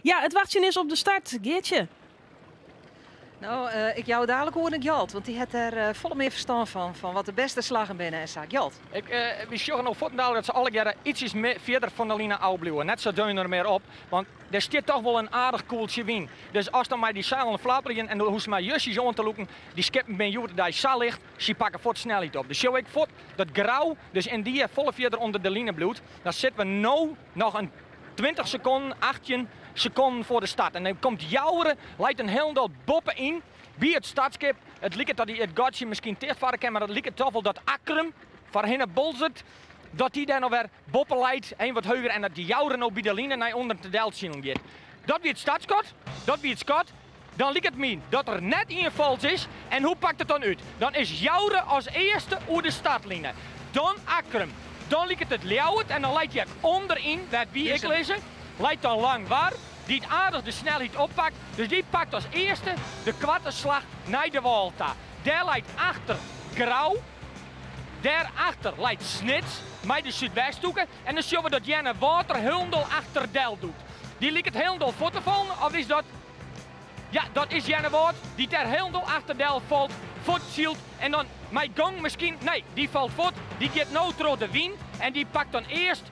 Ja, het wachtje is op de start. Geertje. Nou, ik jou dadelijk hoor ik Jalt, want die heeft er volle meer verstand van wat de beste slagen binnen en zaak. Jalt. We zorgen nog voor dat ze alle jaren ietsjes verder van de linie afblijven. Net zo doen er meer op, want er staat toch wel een aardig koeltje wien. Dus als dan maar die zeilen en flapperien en hoe ze maar justjes om te lopen, die skippen ben jood dat je ligt, ze pakken voor snelheid op. Dus zo ik voor dat grauw, dus in die volle verder onder de linie bloed, dan zitten we nu nog een 20 seconden, 18 seconden voor de start. En dan komt Jouweren, leidt een helemaal boppen in. Wie het startskip, het lijkt dat hij het gotje misschien tegenvaren kan, maar het lijkt toch wel dat Akrum van Hinne Bolzert, dat hij daar nog weer boppen leidt, een wat hoger, en dat die Jouweren nog bij de linie naar onder de deltzielen gaat. Dat wie het startskot, dat wie het skot. Dan lijkt het me dat er net één vals is. En hoe pakt het dan uit? Dan is Jouweren als eerste over de startlinie. Dan Akrum. Dan lijkt het Ljouwert en dan leidt hij onderin, dat wie ik lezen, leidt dan Langwaar, die het aardig de snelheid oppakt. Dus die pakt als eerste de kwartenslag naar de Walta. Daar leidt achter Grauw, daarachter leidt Snits, met de Zuidwesthoeken. En dan zien we dat Jenne Water Hundel achter Del doet. Die lijkt het Hundel voor te vallen, of is dat... Ja, dat is Jenne Water, die ter Hundel achter Del valt, voetzielt en dan mijn gang misschien, nee, die valt voort, die gaat nou door de wien en die pakt dan eerst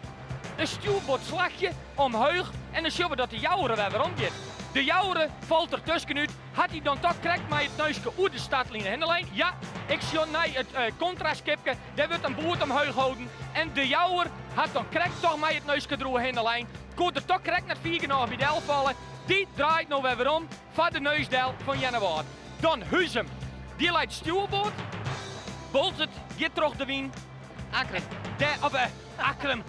een stuurbootslagje omhoog en dan zien we dat de Jouweren weer omgeet. De Jouweren valt er tussenuit, had hij dan toch krijgt met het neusje uit de startlinie in de lijn? Ja, ik zie naar het contraskipje, daar wordt een boert omhoog houden en de Jouwer had dan krijgt toch met het neusje droeg in de lijn. Komt er toch krijgt naar 4 bij de helft vallen. Die draait nou weer om van de neusdel van Jennewaard. Dan Huzem, die leidt stuurboot. Bolzert, je terug de wien. Akrum.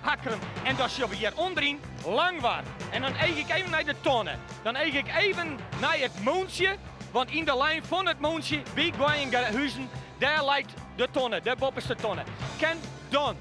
Akrum. En dan zien we hier onderin Langwaar. En dan eeg ik even naar de tonnen. Dan eeg ik even naar het Moonsje. Want in de lijn van het Moonsje, bij Huizen, daar leidt de tonnen, de bopperste tonnen. Ken dan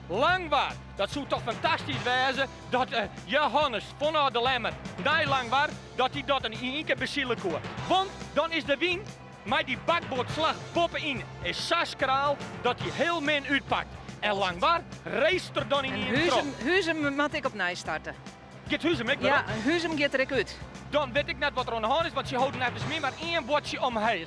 Langwaar. Dat zou toch fantastisch wezen dat Johannes van de Lemmer naar Langwaar, dat hij dat in één keer bezielen kon. Want dan is de wien met die bakboordslag bovenin is saskraal dat hij heel min uitpakt. En Langwaar race er dan in één keer. Huzem moet ik opnieuw starten. Get Huzem, ik Ja, Huzem gaat er uit. Dan weet ik net wat er aan de hand is, want ze houden even meer maar één bordje omheen.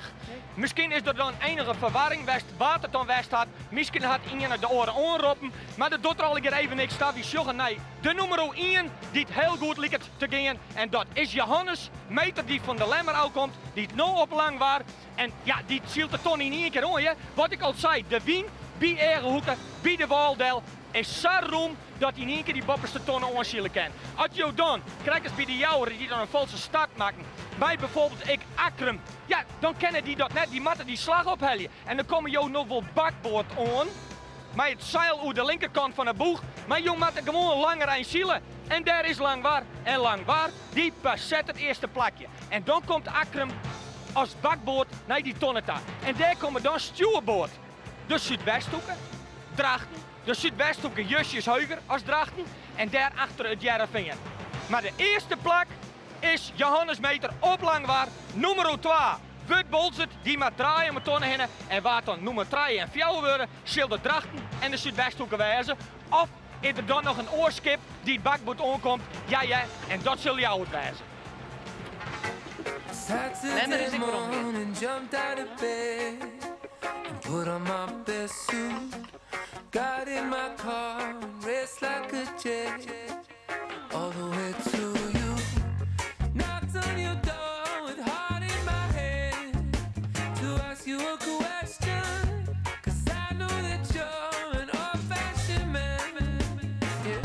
Misschien is er dan enige verwarring, wat het dan west had. Misschien had iemand de oren aanroepen, maar dat doet er al even niks. Wie zeggen nee, de nummer 1 die het heel goed lijkt te gaan. En dat is Johannes, meter die van de Lemmer al komt, die het nou op Langwaar. En ja, die zielt er toch niet in één keer aan. Wat ik al zei, de wien, bij Erehoeken, bij de Waldel, is zo roem dat hij in één keer die bopperste tonnen aanzielen kan. Als je dan krijgt bij de Jouweren die dan een valse start maken, bij bijvoorbeeld ik Akrum, ja, dan kennen die dat net, die matten die slag ophellen. En dan komen jou nog wel bakboord aan, met het zeil over de linkerkant van de boeg, maar je moet gewoon langer aan zielen. En daar is Langwaar. En Langwaar, die zet het eerste plakje. En dan komt Akrum als bakboord naar die tonneta. En daar komen dan stuurboord. De Zuidwesthoeken, Drachten. De Zuidwesthoeken justjes hoger als Drachten en daarachter het Jereveen. Maar de eerste plak is Johannes Meter op Langwaar, nummer 2. Wordt Bolzert, die maar draaien met tonnen heen en waar dan nummer 3 en 4 worden, zal de Drachten en de Zuidwesthoeken wijzen. Of is er dan nog een oorskip die het bakboord aankomt, ja, en dat zal jou het wijzen. Lemmer is ik Put on my best suit, got in my car, raced like a jet, all the way to you. Knocked on your door with heart in my head, to ask you a question, 'cause I know that you're an old-fashioned man, yeah.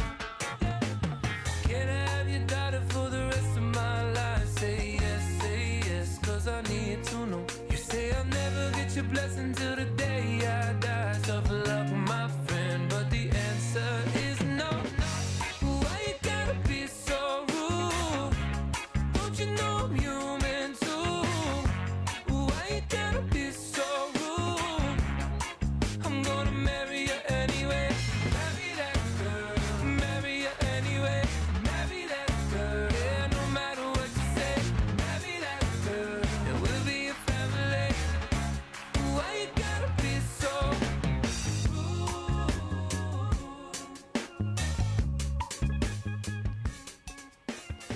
Can I have your daughter for the rest of my life? Say yes, 'cause I need to know. You say I'll never get your blessing till the day I die. Tough love, my friend, but the answer is no. Why you gotta be so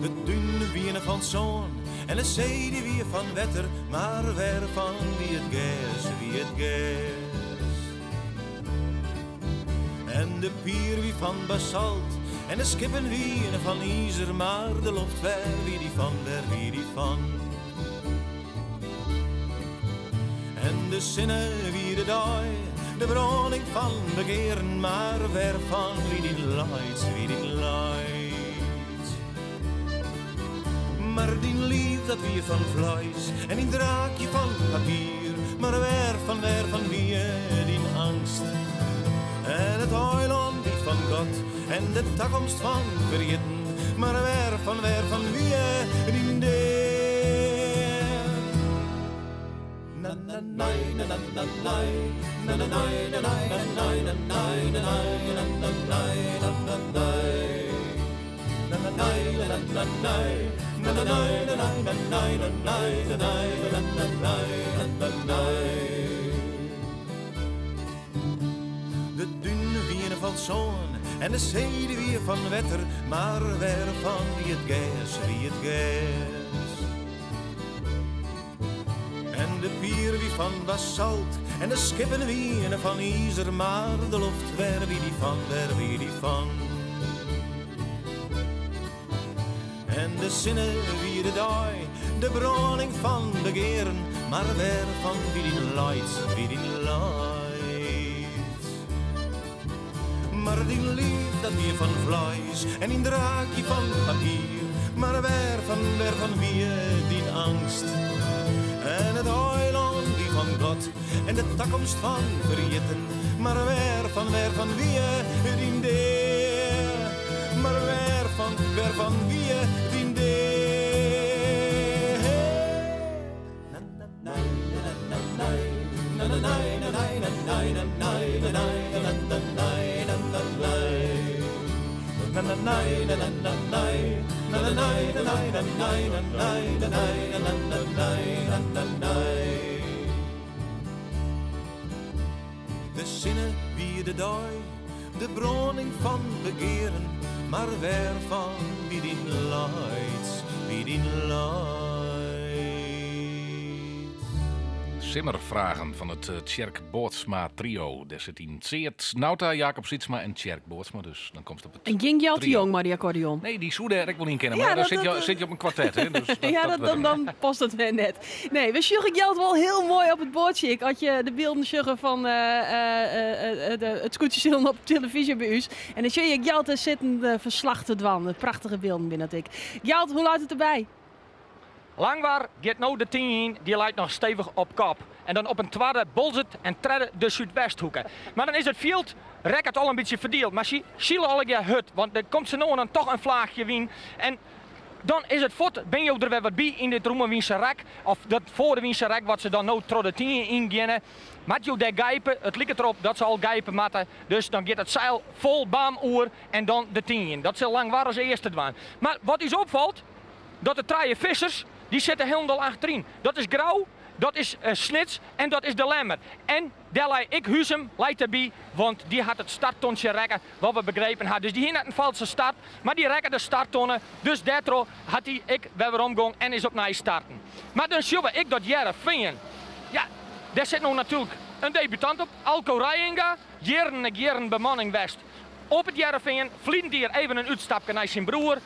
De duinen wienen van zon en de zee die weer van wetter, maar weer van wie het gas, wie het gas. En de pier wie van basalt en de skippen wienen van ijzer, maar de lucht weer die van, wie die van. En de zinnen wie de dag, de broning van begeren, maar weer van wie die leidt, wie die leidt. Maar die lief dat weer van vlees en die draakje van papier, maar weer van wie die angst. En het eiland die van God en de toekomst van vergeten, maar weer van wie die deer. Na na na na na na na na na na na na na na na. De duinen wienen van zon en de zee die weer van wetter, maar weer van wie het gas, wie het gas. En de pier wie van basalt en de skippen wienen van ijzer, maar de lucht weer wie die van. En de zinnen wie de dag, de broning van begeren, maar weer van wie die leidt, wie die leidt. Maar die lief dat weer van vlees en die draakje van papier, maar weer van wie die angst. En het eiland die van God en de toekomst van vergeten, maar weer van wie die deer. Maar weer van wie die deer. Na na na na na na na na de zinnen wie de dag, de broning van begeren, maar weer van wie die leidt, wie die leidt. simmervragen van het Tjerk Boortsma trio. Daar zit in Seert, Nauta, Jacob Sietsma en Tjerk Boortsma. Dus dan komt het op het En ging je al te trio. jong, maar die accordeon? Nee, die Soede heb ik wel niet kennen, Ja, maar daar dat- zit je op een kwartet. Hè? Dus Dan past het weer net. Nee, we sjuggen geld wel heel mooi op het bordje. Ik had je de beelden sjuggen van het scootjeszillen op televisie bij u. En dan zie je geld er zitten verslag te dwan. Prachtige beelden binnen ik. Geld, hoe luidt het erbij? Langwaar gaat nou de 10, die lijkt nog stevig op kop. En dan op een tweede bolzet en tredde de Zuidwesthoeken. Maar dan is het veld het al een beetje verdeeld. Maar zie al je hut, want er komt ze nou dan toch een vlaagje wien. En dan is het voort, ben je er weer wat bij in dit Roemenwiense rek. Of dat voor de Wiense rek, wat ze dan nou tro de 10 inginnen. Met je daar gijpen, het lijkt erop dat ze al gijpen matten. Dus dan gaat het zeil vol baam oer en dan de 10 in. Dat zal Langwaar als eerste doen. Maar wat is opvalt, dat de traaie vissers, die zitten helemaal achterin. Dat is Grauw, dat is Snits en dat is de Lemmer. En daar lei ik Huzem leidt erbij, want die had het starttontje rekken, wat we begrepen hadden. Dus die had een valse start, maar die rekken de starttonnen. Dus daardoor had hij ik weer omgang en is op naar starten. Maar dan zie ik dat Jereveen. Ja, daar zit nou natuurlijk een debutant op, Alco Rijenga, jaren bemanning West. Op het Jereveen vliegt hier even een uitstapje naar zijn broer.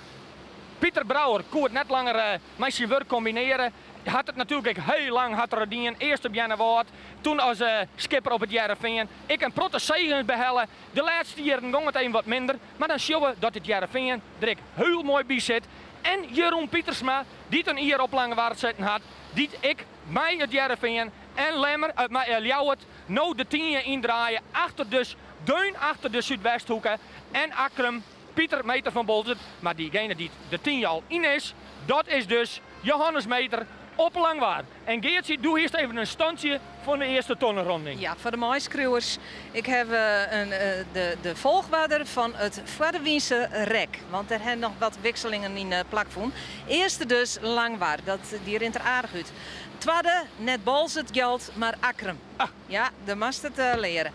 Pieter Brouwer kon het net langer met zijn werk combineren. Hij had het natuurlijk heel lang gedaan. Eerst op Jennewaard, toen als skipper op het Jereveen. Ik een protte zegens behellen. De laatste jaren ging het even wat minder. Maar dan zien we dat het Jereveen er ik heel mooi bij zit. En Jeroen Pietersma, die het hier op Langewaard zitten had, die ik mij het Jereveen en Lemmer uit mij Ljouwert nou de 10 indraaien. Deun achter de Zuidwesthoeken en Akrum. Pieter Meter van Bolzert, maar diegene die de 10 al in is, dat is dus Johannes Meter op Langwaard. En Geertje, doe eerst even een standje van de eerste tonnenronding. Ja, voor de maaiskruwers. Ik heb de volgwaarder van het Vaderwiense rek. Want er zijn nog wat wisselingen in plakvoen. Eerste dus Langwaard, die rint er aardig uit. Tweede, net Bolzert geldt, maar Akrum. Ja, de mast het leren.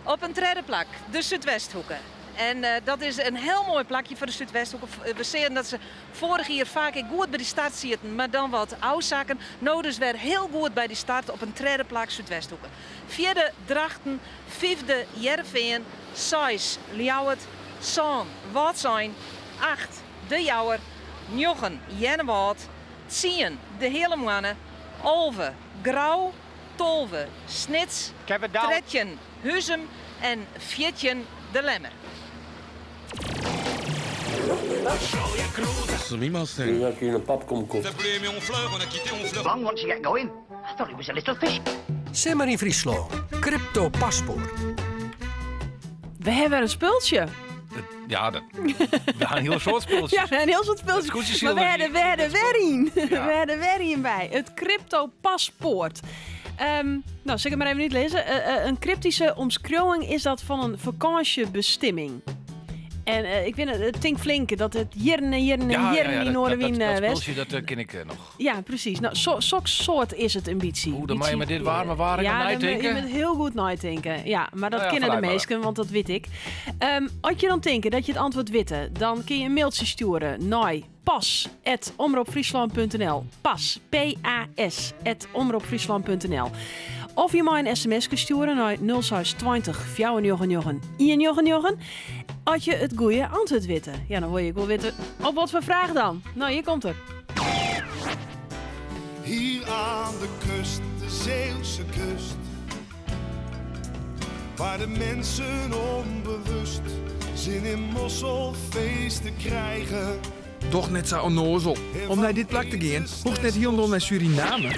Op een derde plak, de Zuidwesthoeken. En dat is een heel mooi plakje voor de Zuidwesthoeken. We zien dat ze vorig jaar vaak goed bij die start zitten, maar dan wat oudzaken. Nou dus weer heel goed bij die start op een derde plak Zuidwesthoeken. Vierde Drachten, vijfde Jereveen, 6 Ljouwert, 7 Waadzijn, 8 de Jouwer, 9 Jennewaard, 10 de Helemannen, 11 Grauw, 12 Snits, 13 Huzem en 14 de Lemmer. Ja, kun je een pap komen kopen. Long once you get going. I thought it was a little fish. Simmer in Friesland. Crypto paspoort. We hebben een spultje. Ja, we gaan een heel soort spulletjes. Ja, we hebben een heel soort spulletjes. Maar we hebben weer een. Ja. We hebben weer een bij. Het crypto paspoort. Nou, zeg ik maar even niet lezen. Een cryptische omschrijving is dat van een vakantiebestemming. En ik vind het tink flinke dat het jaren in Noorderwien dat West. spultje, dat ken ik nog. Ja, precies. Nou, zo'n soort is het een beetje. Hoe dan mag je met dit warme waren gaan nadenken? Ja, je moet heel goed nadenken. Ja, maar dat kennen de vooruit meesten, want dat weet ik. Als je dan denkt dat je het antwoord witte, dan kun je een mailtje sturen naar pas@omroepfriesland.nl. Pas, P-A-S, @omroepfriesland.nl. Of je mag een sms sturen naar 0620 499 199. Als je het goede antwoord witte. Ja, dan wil je wel weten op wat voor vraag dan. Nou, hier komt er. Hier aan de kust, de Zeeuwse kust, waar de mensen onbewust zin in mosselfeesten krijgen. Toch net zo onnozel. Om naar dit plak te gaan, hoeft net helemaal naar Suriname.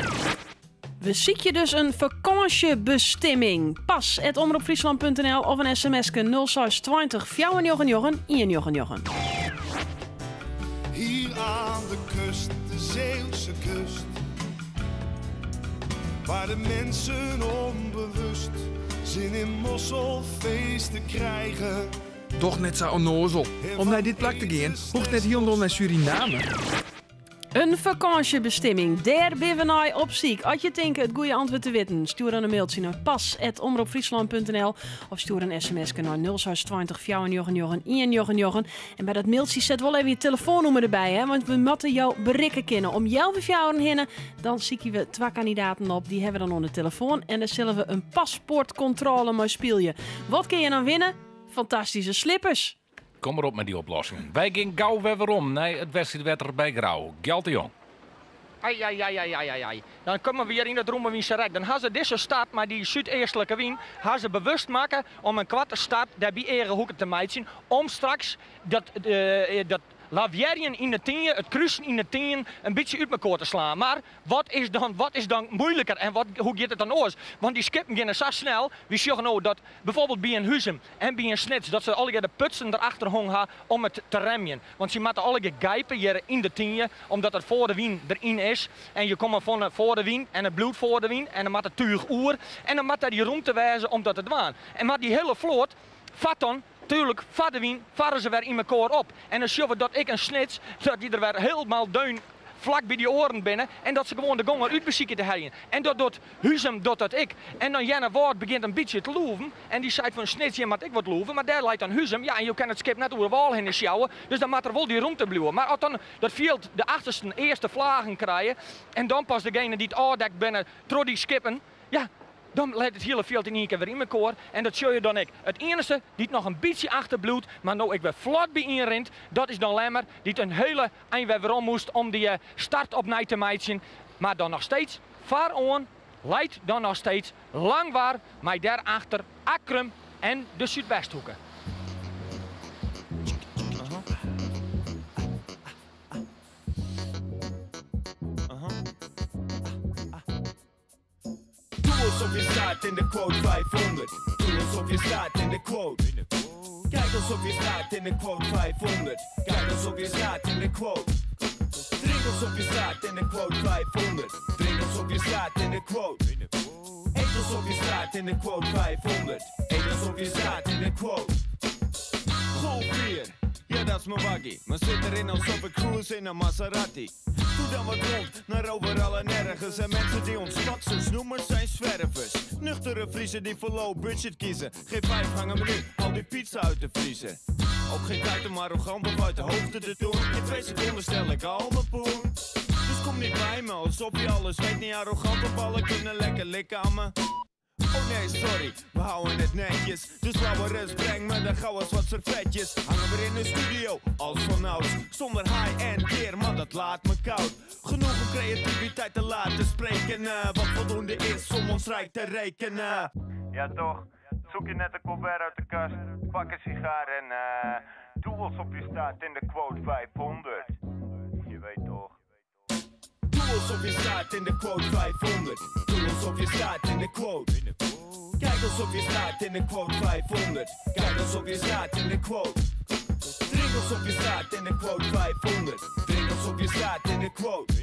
We ziet je dus een vakantiebestemming. Pas @omroepfriesland.nl of een sms'ke 0620 499 199. Hier aan de kust, de Zeeuwse kust, waar de mensen onbewust zin in mosselfeesten krijgen. Toch net zo onnozel. Om naar dit plak te gaan, hoeft net helemaal naar Suriname. Een vakantiebestemming, daar ben we nou op ziek. Als je denkt het goede antwoord te weten, stuur dan een mailtje naar pas@omroepfriesland.nl of stuur een sms naar 0620 499 En bij dat mailtje zet wel even je telefoonnummer erbij, hè, want we moeten jou berikken kennen. Om jou te fjouwen hinnen, dan zie we 2 kandidaten op, die hebben we dan onder de telefoon. En dan zullen we een paspoortcontrole maar spelen. Wat kun je dan winnen? Fantastische slippers. Kom erop met die oplossingen. Wij gaan gauw weer om. Nee, het wedstrijdwetter bij Grauw. Gjalt de Jong. Ai. Dan komen we weer in het Roemerwiense Rek. Dan hebben ze deze start, maar die Zuid-Eerstelijke wien, hebben ze bewust maken om een kwarte start daarbij Erenhoeken te maken. Om straks dat lavierien in de tien, het kruisen in de tien, een beetje uit elkaar te slaan. Maar wat is dan moeilijker en hoe gaat het dan oors? Want die skippen gaan zo snel. We zien nou dat bijvoorbeeld bij een Huzem en bij een Snits, dat ze alle de putsen erachter hangen om het te remmen. Want ze moeten alle gijpen hier in de tien, omdat het voor de wien erin is. En je komt van voor de wien en het bloed voor de wien en dan moet het tuig oer. En dan moet daar die ruimte wijzen om dat te doen. En maar die hele vloot vat dan. Tuurlijk, varen ze weer in elkaar op. En dan zien we dat ik een Snits, dat die er weer helemaal duin vlak bij die oren binnen. En dat ze gewoon de gonger uitbezieken te hebben. En dat doet Huzem, dat ik. En dan Jenne Woord begint een beetje te loeven. En die zei van Snits, je moet ik wat loeven. Maar daar leidt dan Huzem. Ja, en je kan het skip net over de wal heen sjouwen. Dus dan moet er wel die ruimte blijven. Maar als dan dat veld de achterste eerste vlagen krijgen. En dan pas degene die het aardekt binnen, trouw die skippen. Ja. Dan leidt het hele veld in één keer weer in elkaar. En dat zie je dan ik. Het enige die nog een beetje achterbloedt, maar nou ik weer vlot bij inrint, dat is dan Lemmer. Die het een hele eind weer om moest om die start opnieuw te maken. Maar dan nog steeds, vaar on, leidt dan nog steeds lang waar, maar daarachter Akrum en de Zuidwesthoeken. Doe alsof je staat in de quote 500. Doe alsof je staat in de quote. Kijk alsof je staat in de quote 500. Kijk alsof je staat in de quote. Drink alsof je staat in de quote 500. Drink alsof je staat in de quote. Eet alsof je staat in de quote 500. Eet alsof je staat in de quote. Golf 4. Ja, dat is mijn waggie. Maar zit erin alsof ik cruise in een Maserati. Doe dan wat rond, naar overal en nergens. En mensen die ons taxers noemen zijn zwervers. Nuchtere Friesen die voor low budget kiezen. Geen 5 hangen menu, al die pizza uit de vriezer. Ook geen tijd om arrogant of uit de hoogte te doen. In 2 seconden stel ik al mijn poen. Dus kom niet bij me, alsof je alles weet. Niet arrogant of alle kunnen lekker likken aan me. Oh nee, sorry, we houden het netjes. Dus blauwe rust, breng me dan gauw eens wat servetjes. Hangen we in de studio, als vanouds. Zonder high-end gear, maar dat laat me koud. Genoeg om creativiteit te laten spreken. Wat voldoende is om ons rijk te rekenen. Ja toch, zoek je net een cover uit de kast. Pak een sigaar en doe alsof je staat in de quote 500. Je weet toch. Doe alsof je staat in de quote 500. Doe alsof je staat in de quote. Kijk alsof je staat in de quote 500. Kijk alsof je staat in de quote. Drink alsof je staat in de quote 500. Drink alsof je staat in de quote.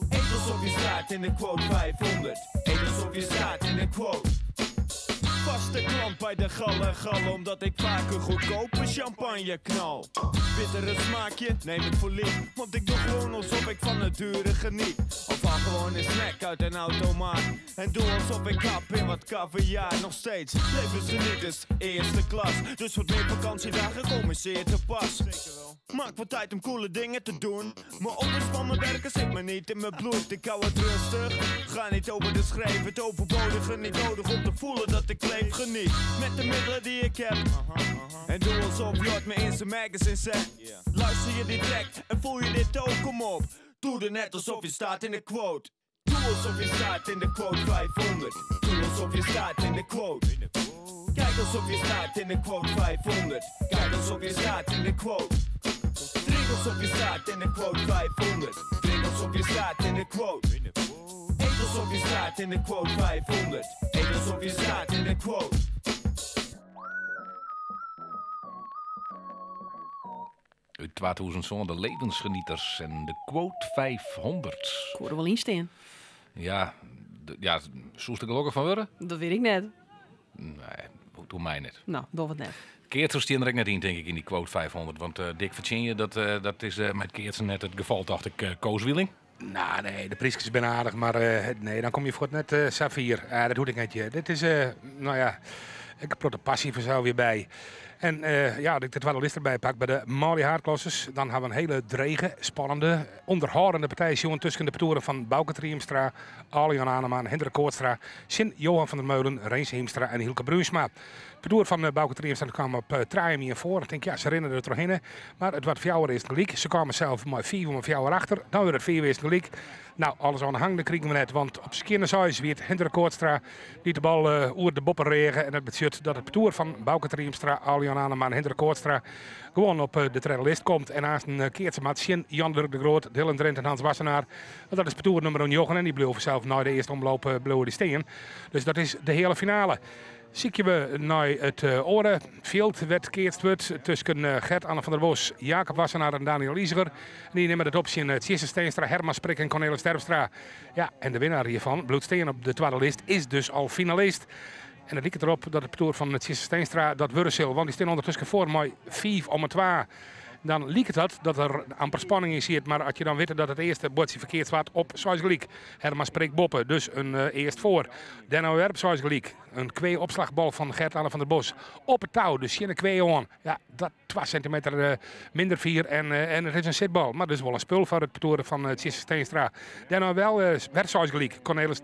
Eet alsof je staat in de quote 500. Eet alsof je staat in de quote. Vaste klant bij de gallen, omdat ik vaker goedkope champagne knal. Bittere smaakje, neem het voor lief, want ik doe gewoon alsof ik van het dure geniet. Of haal gewoon een snack uit een automaat. En doe alsof ik hap in wat caviar. Nog steeds levensgenieters, eerste klas. Dus wat meer vakantiedagen komen zeer te pas. Maak wat tijd om coole dingen te doen. Mijn onbespannen werken zit me niet in mijn bloed. Ik hou het rustig, ga niet over de schreef. Het overbodige niet nodig om te voelen dat ik leef. Geniet met de middelen die ik heb. En doe alsof Jord me in zijn magazine zet. Luister je die track en voel je dit ook, kom op. Doe er net alsof je staat in de quote. Doe alsof je staat in de quote 500. Doe alsof je staat in de quote. Kijk alsof je staat in de quote 500. Kijk alsof je staat in de quote. Drink alsof je staat in de quote 500. Drink alsof je staat in de quote. Eet alsof je staat in de quote 500. Eet alsof je staat in de quote. Uit 2000 de levensgenieters en de quote 500. Ik hoor er wel in staan. Ja, zoest ik er ook van worden? Dat weet ik net. Nee, toen mij net. Nou, door wat net. Keertsen stien er net in, denk ik, in die quote 500. Want Dick Vertjenje, dat is met Keertsen net het geval, dacht ik, Koos Wieling. Nou, nee, de priskjes zijn aardig, maar nee, dan kom je voor het net Safir. Dat doe ik netje. Dit is, nou ja, ik heb er passie voor zo weer bij. En ja, dat ik de twaddelist erbij pak bij de Mali Haardklosses. Dan hebben we een hele drege, spannende, onderhoudende partij. Jongen tussen de petoeren van Bouke Triemstra, Arjan Anema, Hendrik Koortstra, Sint Johan van der Meulen, Reens Heemstra en Hielke Bruinsma. De petoer van Bouke Triemstra kwam op Traaien voor. Ik denk, ja, ze rennen er doorheen. Maar het was fjouwer is de leek. Ze kwamen zelf maar 4 om fjouwer achter. Dan weer het 4 is de leek. Nou, alles aan de hang, dat kregen we net. Want op skinnershuis weer Hendrik Koortstra die de bal oer de boppen regen. En dat betekent dat het petoer van Bouke Triemstra, Arjan Anema en Hendrik Koortstra gewoon op de treddelist komt. En naast een keertje met Sjen, Jan Dirk de Groot, Dylan Drent en Hans Wassenaar. Dat is petoer nummer 9 en die bleef zelf na de eerste omloop bleven die steen. Dus dat is de hele finale. Zie we naar het Orenveld werd keerst tussen Gert-Anne van der Bos, Jacob Wassenaar en Daniel Lieziger. Die nemen het op zijn Tjesse Steenstra, Herman Sprik en Cornelis Terpstra. Ja, en de winnaar hiervan, Bloedsteen op de tweede lijst, is dus al finalist. En het lijkt erop dat het petoer van Tjesse Steenstra dat Wurzel, want die staan ondertussen voor maar 5 om het 2. Dan lijkt het dat er amper spanning in zit. Maar als je dan weet dat het eerste bordje verkeerd staat op zoals gelijk. Herman spreekt Boppen, dus een eerst voor. Dan werp zoals gelijk. Een kweeopslagbal van Gert-Anne van der Bos op het touw. Dus je een kwee aan. Ja, dat 2 centimeter minder 4 en het is een zitbal. Maar dus wel een spul voor het petoren van Tjesse Steenstra. Dan wel werd zoals gelijk. Cornelis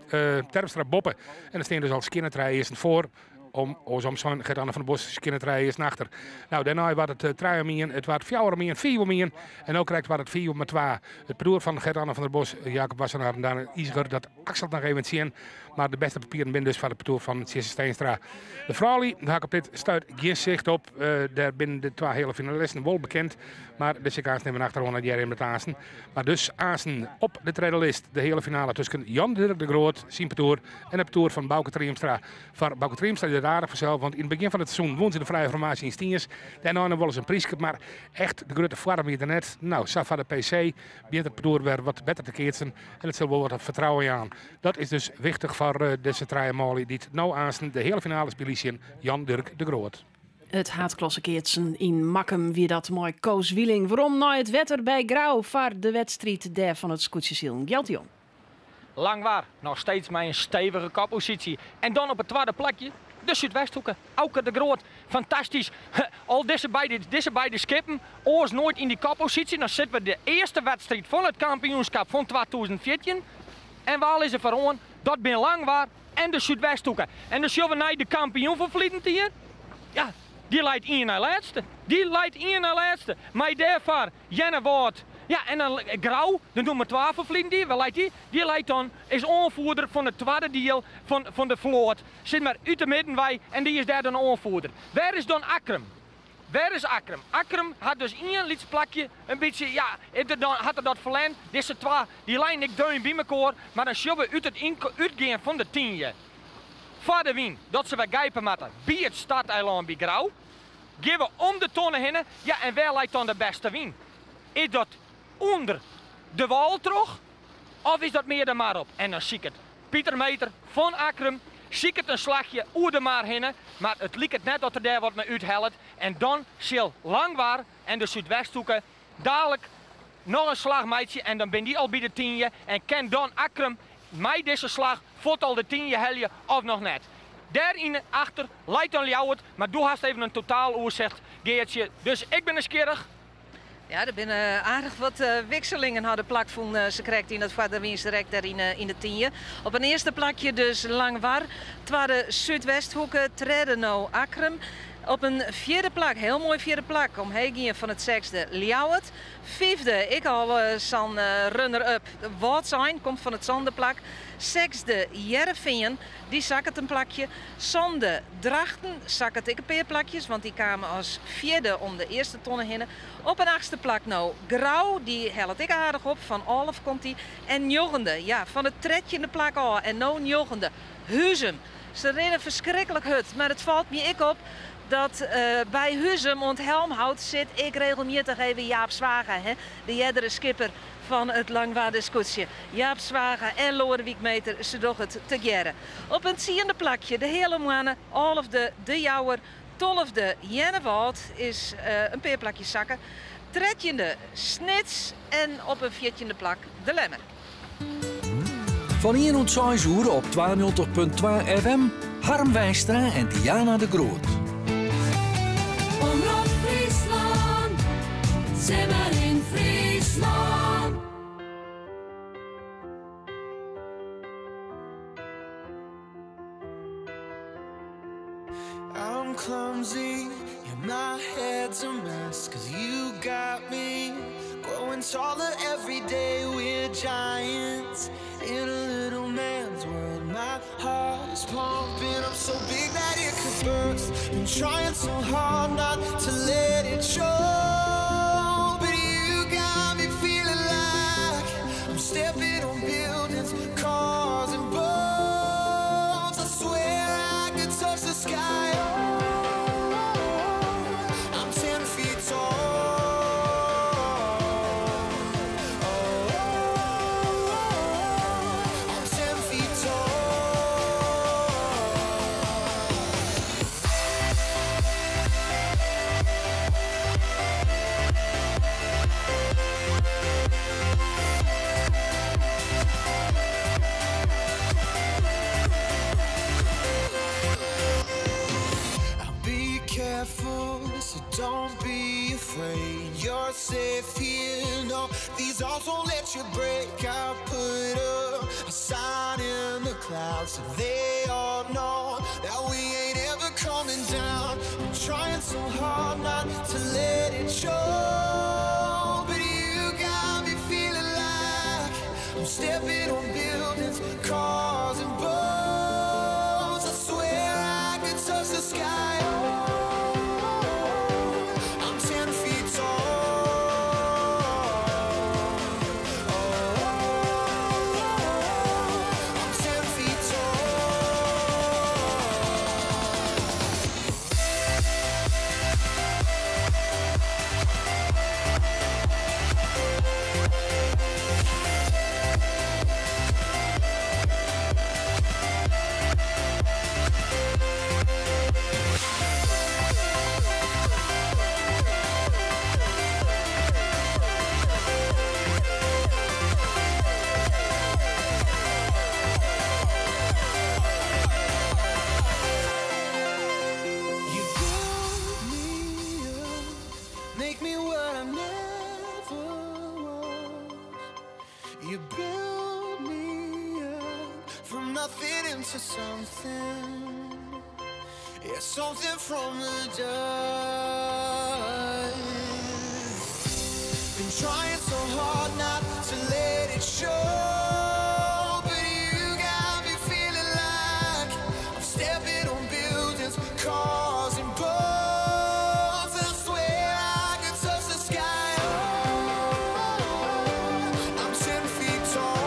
Terpstra Boppen. En dan staan dus al skinnetrij eerst voor. Om zo'n Gert-Anne van der Bos skinnetrij eerst naar achter. Nou, daarna was het 3 het was 4 4 en ook krijgt het 4 met 2. Het petoer van Gert-Anne van der Bos, Jacob Wassenaar en Daniel Lieziger, dat axelt nog even zien. Maar de beste papieren binnen dus van het petoer van Tjesse Steenstra. De vrouwen, daar heb ik op dit stuit geen zicht op. Daar binnen de 2 hele finalisten wel bekend. Maar de Sikaars nemen achterom naar Jerry met Aasen. Maar dus Aasen op de treddelist. De hele finale tussen Jan Dirk de Groot, zijn petoer, en het petoer van Bouke Triemstra. Voor Bouke Triemstra is het aardig vanzelf, want in het begin van het seizoen won ze de vrije formatie in Stiens. Daarna nog wel eens een prijsje, maar echt de grote vorm hier net. Nou, Safa de PC begint het petoer weer wat beter te keertsen. En het zal wel wat vertrouwen aan. Dat is dus wichtig voor deze traaien Mali die het nou aanstaan. De hele finale spelen Jan Dirk de Groot. Het haatklasse keertsen in Makkum wie dat mooi Koos Wieling. Waarom nou het wetter bij Grauw voor de wedstrijd der van het Scootjesiel. Geltjon. Lang waar, nog steeds met een stevige koppositie. En dan op het tweede plekje de Zuidwesthoeken. Auke de Groot, fantastisch. Al deze beide skippen, oors nooit in die koppositie. Dan zitten we de eerste wedstrijd van het kampioenschap van 2014. En waar is het voor dat ben Langwaar en de Zuidwesthoeken. En dan zullen we naar de kampioen van Vlietentier. Ja, die leidt 1 naar laatste. Maar daarvoor Jenne Woord. Ja, en dan Grauw, de nummer 12 van Vlietentier. Waar leidt die? Die leidt dan, is aanvoerder van het tweede deel van de vloot. Zit maar uit de middenwei en die is daar dan aanvoerder. Waar is dan Akrum? Waar is Akrum? Akrum had dus 1 lidsplakje, een beetje, ja, had er dat verlend. Deze 2, die lijn ik duim bij elkaar, maar dan zullen we uit het uitgaan van de 10. Voor de wien, dat ze weer gijpen moeten, bij het stadeiland bij Grauw. Geven we om de tonnen heen, ja, en waar lijkt dan de beste wien? Is dat onder de wal terug, of is dat meer de maar op? En dan zie ik het Pieter Meter van Akrum. Zie ik het een slagje oer de maar heen, maar het lijkt het net dat er daar wat me uithelt. En dan zal Langwaar en de Zuidwesthoeken dadelijk nog een slagmeidje en dan ben die al bij de 10 en kan dan Akrum mij deze slag voort al de 10 helje of nog net. Daarin achter leidt dan Ljouwert, maar doe haast even een totaal oorzicht, Geertje. Dus ik ben nieuwsgierig. Ja, er zijn aardig wat wisselingen hadden plak van ze krijgt in het vaderwinstrek daar in de 10. Op een eerste plakje dus Langwaar, tweede Zuidwesthoeken, trede nou Akrum. Op een 4e plak, heel mooi 4e plak, omheen van het 6e Ljouwert. 5e, ik al zo'n runner-up Woord zijn, komt van het Zandenplak. 6e Jereveen, die zak het een plakje. Zonde Drachten zak het ik een paar plakjes, want die kwamen als 4e om de eerste tonnen heen. Op een 8e plak nou Grauw, die helpt ik aardig op, van Olaf komt die. En 9e, ja, van het tredje in de plak al en nou 9e Huizum. Ze reden verschrikkelijk hut, maar het valt me ik op dat bij Huzum ont Helmhout zit ik regelmatig even Jaap Zwager, hè? De jerdere skipper van het Langwaarderscootje. Jaap Zwager en Lodewijk Meter, ze doch het te gerren. Op een tiende plakje de hele mannen, Olfde de Jouwer, Tolfde Jennewald is een peerplakje zakken. Tretjende Snits en op een 14e plak de Lemmer. Van 1 tot 6 uur op 92.2 FM, Harm Wijstra en Diana de Groot. Omroep Friesland, Zimmer in Friesland. I'm clumsy, and my head's a mess, 'cause you got me growing taller every day. We're giants in a little man's world. My heart is pumping up so big that it could burst. Been trying so hard not to let it show, but you got me feeling like I'm stepping on buildings, cars and boats. I swear I could touch the sky. I'm 10 feet tall. So don't be afraid, you're safe here. No, these arms won't let you break. I put up a sign in the clouds so they all know that we ain't ever coming down. I'm trying so hard not to let it show, but you got me feeling like I'm stepping on buildings, cars and boats. I swear I could touch the sky. To something, yeah, something from the dust. Been trying so hard not to let it show, but you got me feeling like I'm stepping on buildings, cars and boats. I swear I could touch the sky. I'm 10 feet tall.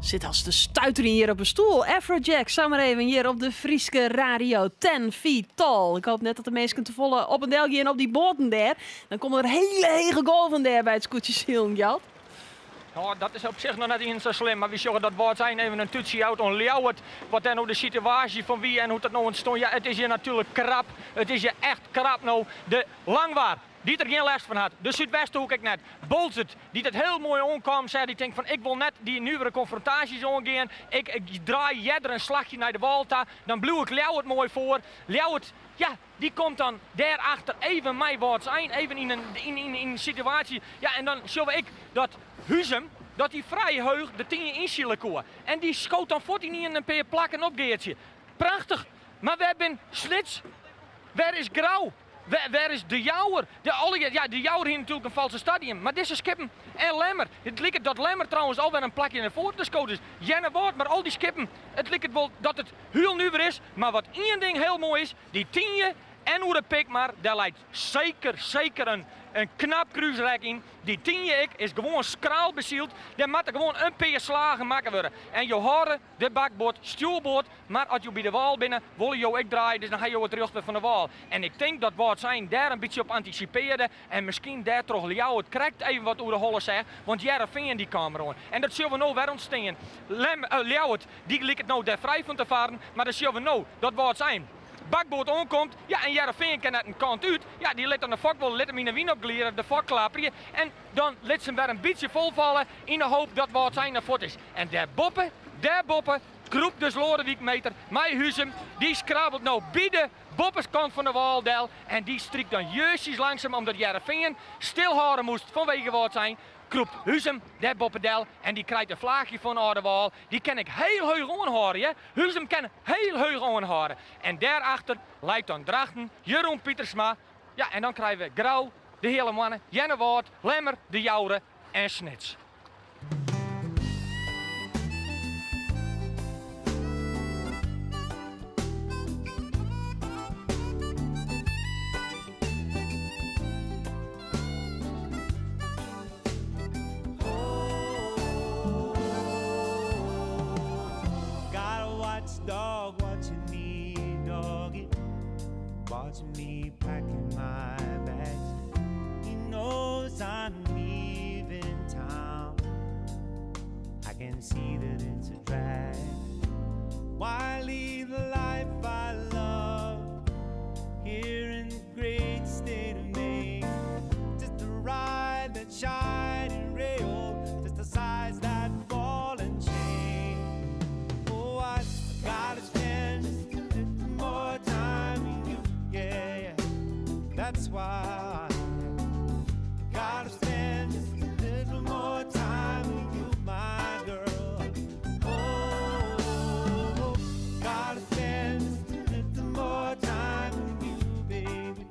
Zit als de stuiter hier op een stoel. Afrojack, samen even hier op de Frieske radio. 10 feet tall. Ik hoop net dat de mensen te volle op een delgje en op die boten daar. Dan komen er hele hege golven daar bij het scootjeszilm, Jalt. Nou, dat is op zich nog net eens zo slim, maar we zorgen dat wordt zijn even een toetsie uit en Ljouwert. Wat dan nou de situatie van wie en hoe dat nou ontstond. Ja, het is hier natuurlijk krap. Het is hier echt krap nou. De Langwaard die er geen last van had. De Zuidwesthoek ik net. Bolzert, die het heel mooi onkwam, zei die denkt van ik wil net die nieuwere confrontaties omgaan. Ik draai jeder een slagje naar de Walta, dan bloe ik Ljouwert mooi voor. Ljouwert, ja, die komt dan daarachter even mij wat zijn, even in een situatie. Ja, en dan zie ik dat Huzum, dat die vrij heug de 10 inschillen koer. En die schoot dan 14 in een paar plakken op Geertje. Prachtig, maar we hebben Slits. Waar is Grauw? Waar is de Jouwer? De Jouwer hier natuurlijk een valse stadium. Maar deze skippen en Lemmer. Het lijkt dat Lemmer trouwens alweer een plakje in de voortgeschoten is. Jenne woord, maar al die skippen. Het lijkt wel dat het heel nu weer is. Maar wat één ding heel mooi is. Die 10 en hoe de pik maar. Daar lijkt zeker een knap cruiserek in. Die 10 is gewoon skraal bezield. Daar moet er gewoon een paar slagen maken worden. En je horen de bakboord, stuurboord. Maar als je bij de wal binnen, wil je ook draaien. Dus dan ga je ook terug van de wal. En ik denk dat wat zijn daar een beetje op anticipeerde. En misschien daar toch Ljouwert krijgt even wat over de holle zegt. Want Jereveen die kamer aan. En dat zullen we nou weer ontstaan. Ljouwert, die lijkt het nou daar vrij van te varen. Maar dat zullen we nou, dat wat zijn. Bakboord aankomt, ja, en Jereveen kan net een kant uit. Ja, die let aan de fokbal, let hem in de wien opgleren, de fok klappen. En dan let ze hem weer een beetje volvallen in de hoop dat wat zijn naar voet is. En daar boppen, kroept dus Lodewijkmeter, mij Huzum, die skrabbelt nou bij de bopperskant van de Waldel. En die strikt dan juistjes langzaam omdat Jereveen stilhouden moest vanwege wat zijn. Kroept Huzum, der boppendel, en die krijgt een vlaagje van Aardewal. Die kan ik heel heug aanhouden, hè. Huzum kan heel heug aanhouden. En daarachter leidt dan Drachten, Jeroen Pietersma. Ja, en dan krijgen we Grauw, de hele mannen, Jennewoord, Lemmer, de Jouweren en Snits. Dog, watching me, doggy, watching me packing my bags. He knows I'm leaving town. I can see that it's a drag. Why leave the life I love here in the great state of Maine? Just to ride that shining rail, just to size that ball and chain. Oh, I gotta spend just a little more time with you, yeah. That's why I gotta spend just a little more time with you, my girl. Oh, gotta spend just a little more time with you, baby.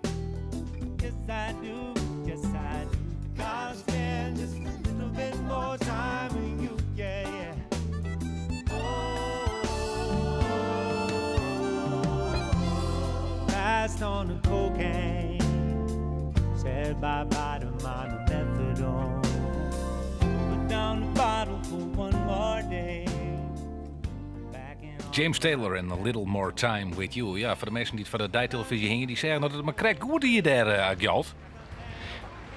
Yes, I do, yes, I do. Gotta spend just a little bit more time with you, yeah, yeah. Passed on the cocaine, said bye-bye to my methadone. Put down the bottle for one more day. James Taylor en A Little More Time With You. Ja, voor de mensen die het van de dijtelevisie hingen, die zeggen dat het maar krijgt goed hier daar geld.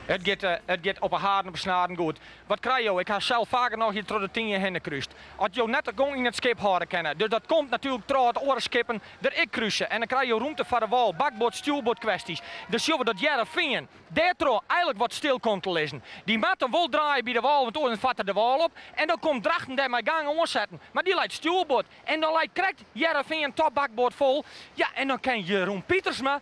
Het gaat op een harde besnaren goed. Wat krijg je? Ik heb zelf vaker nog hier door de 10 heen gekruist. Als je net gewoon in het schip houden kennen. Dus dat komt natuurlijk door het orenskippen er ik kruisen. En dan krijg je ruimte voor de wal, bakboord, stuurboord kwesties. Dus zullen we dat Jereveen daardoor eigenlijk wat stil komt te lezen. Die maat dan wel draaien bij de wal, want dan vatten de wal op. En dan komt Drachten daar maar gang aanzetten. Maar die leidt stuurboord. En dan leidt krijgt Jereveen top bakboord vol. Ja, en dan kan Jeroen Pietersma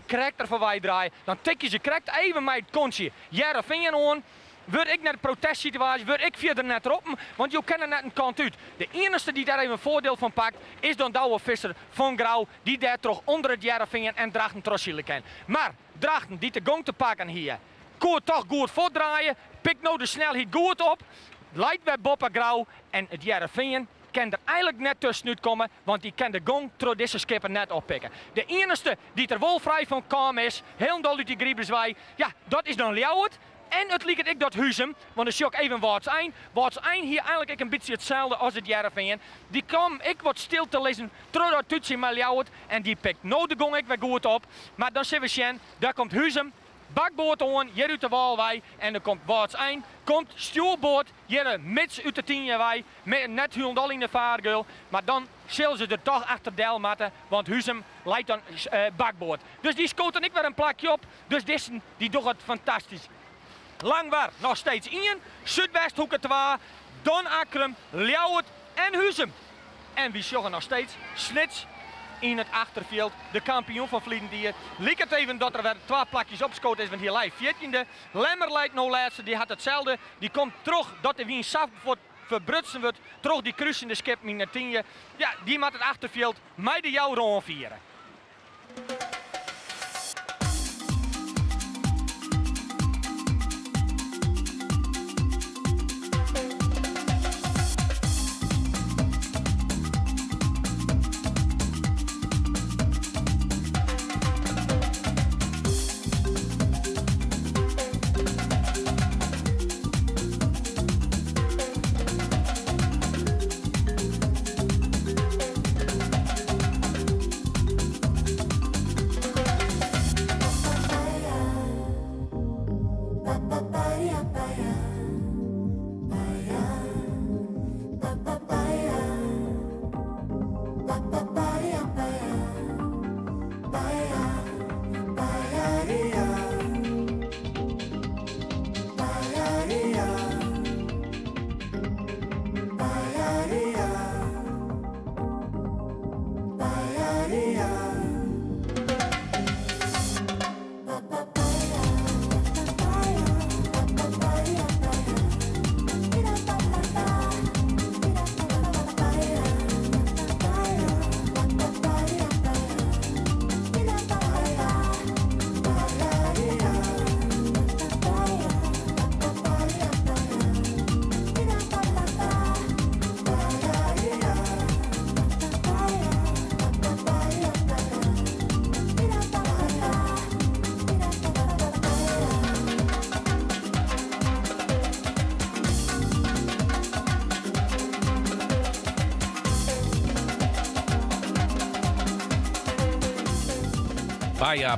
correct er voorbij draaien. Dan tik je ze correct even met het kontje. Jereveen aan, word ik naar de protestsituatie, word ik verder net erop, want je kan er net een kant uit. De enige die daar even een voordeel van pakt, is dan Douwe Visser van Grauw, die daar toch onder het Jereveen en Drachten trossielen kan. Maar Drachten die te gong te pakken hier, kon toch goed voortdraaien, pikt nou de snelheid goed op, leidt bij Boppa Grauw en het Jereveen kan er eigenlijk net tussenuit komen, want die kan de gong door deze skipper net oppikken. De enige die er wel vrij van kwam is, heel dol uit die Griebeswij, ja, dat is dan Ljouwert. En het lijkt ik dat Huzum, want dan zie ik even wat zijn. Wat zijn hier eigenlijk een beetje hetzelfde als het Jereveen. Die kwam ik wat stil te lezen, terug dat toetje met Ljouwert. En die pikt nou de gong ik weer goed op. Maar dan zien we zien, daar komt Huzum. Bakboord aan, hier uit de Walwij. En dan komt wat zijn, komt stuurboord, hier mits uit de 10 wij. Met net Hyundai in de vaargeul. Maar dan zullen ze er toch achter deel maken, want Huzum leidt dan bakboord. Dus die schoten ik weer een plakje op, dus die doet het fantastisch. Langwaar, nog steeds 1, Zuidwesthoeken 2, Don Akrum, Ljouwert en Huzum. En wie zorgen nog steeds? Snits in het achterveld, de kampioen van Vliedendier. Liek het even dat er weer 2 plakjes opgeschoten is, want hier lijkt 14e. Lemmer lijkt nou laatste, die had hetzelfde. Die komt terug dat er wie een saf verbrutsen wordt. Terug die kruisende skip in de 10e. Ja, die maakt het achterveld mij de jouw rond vieren.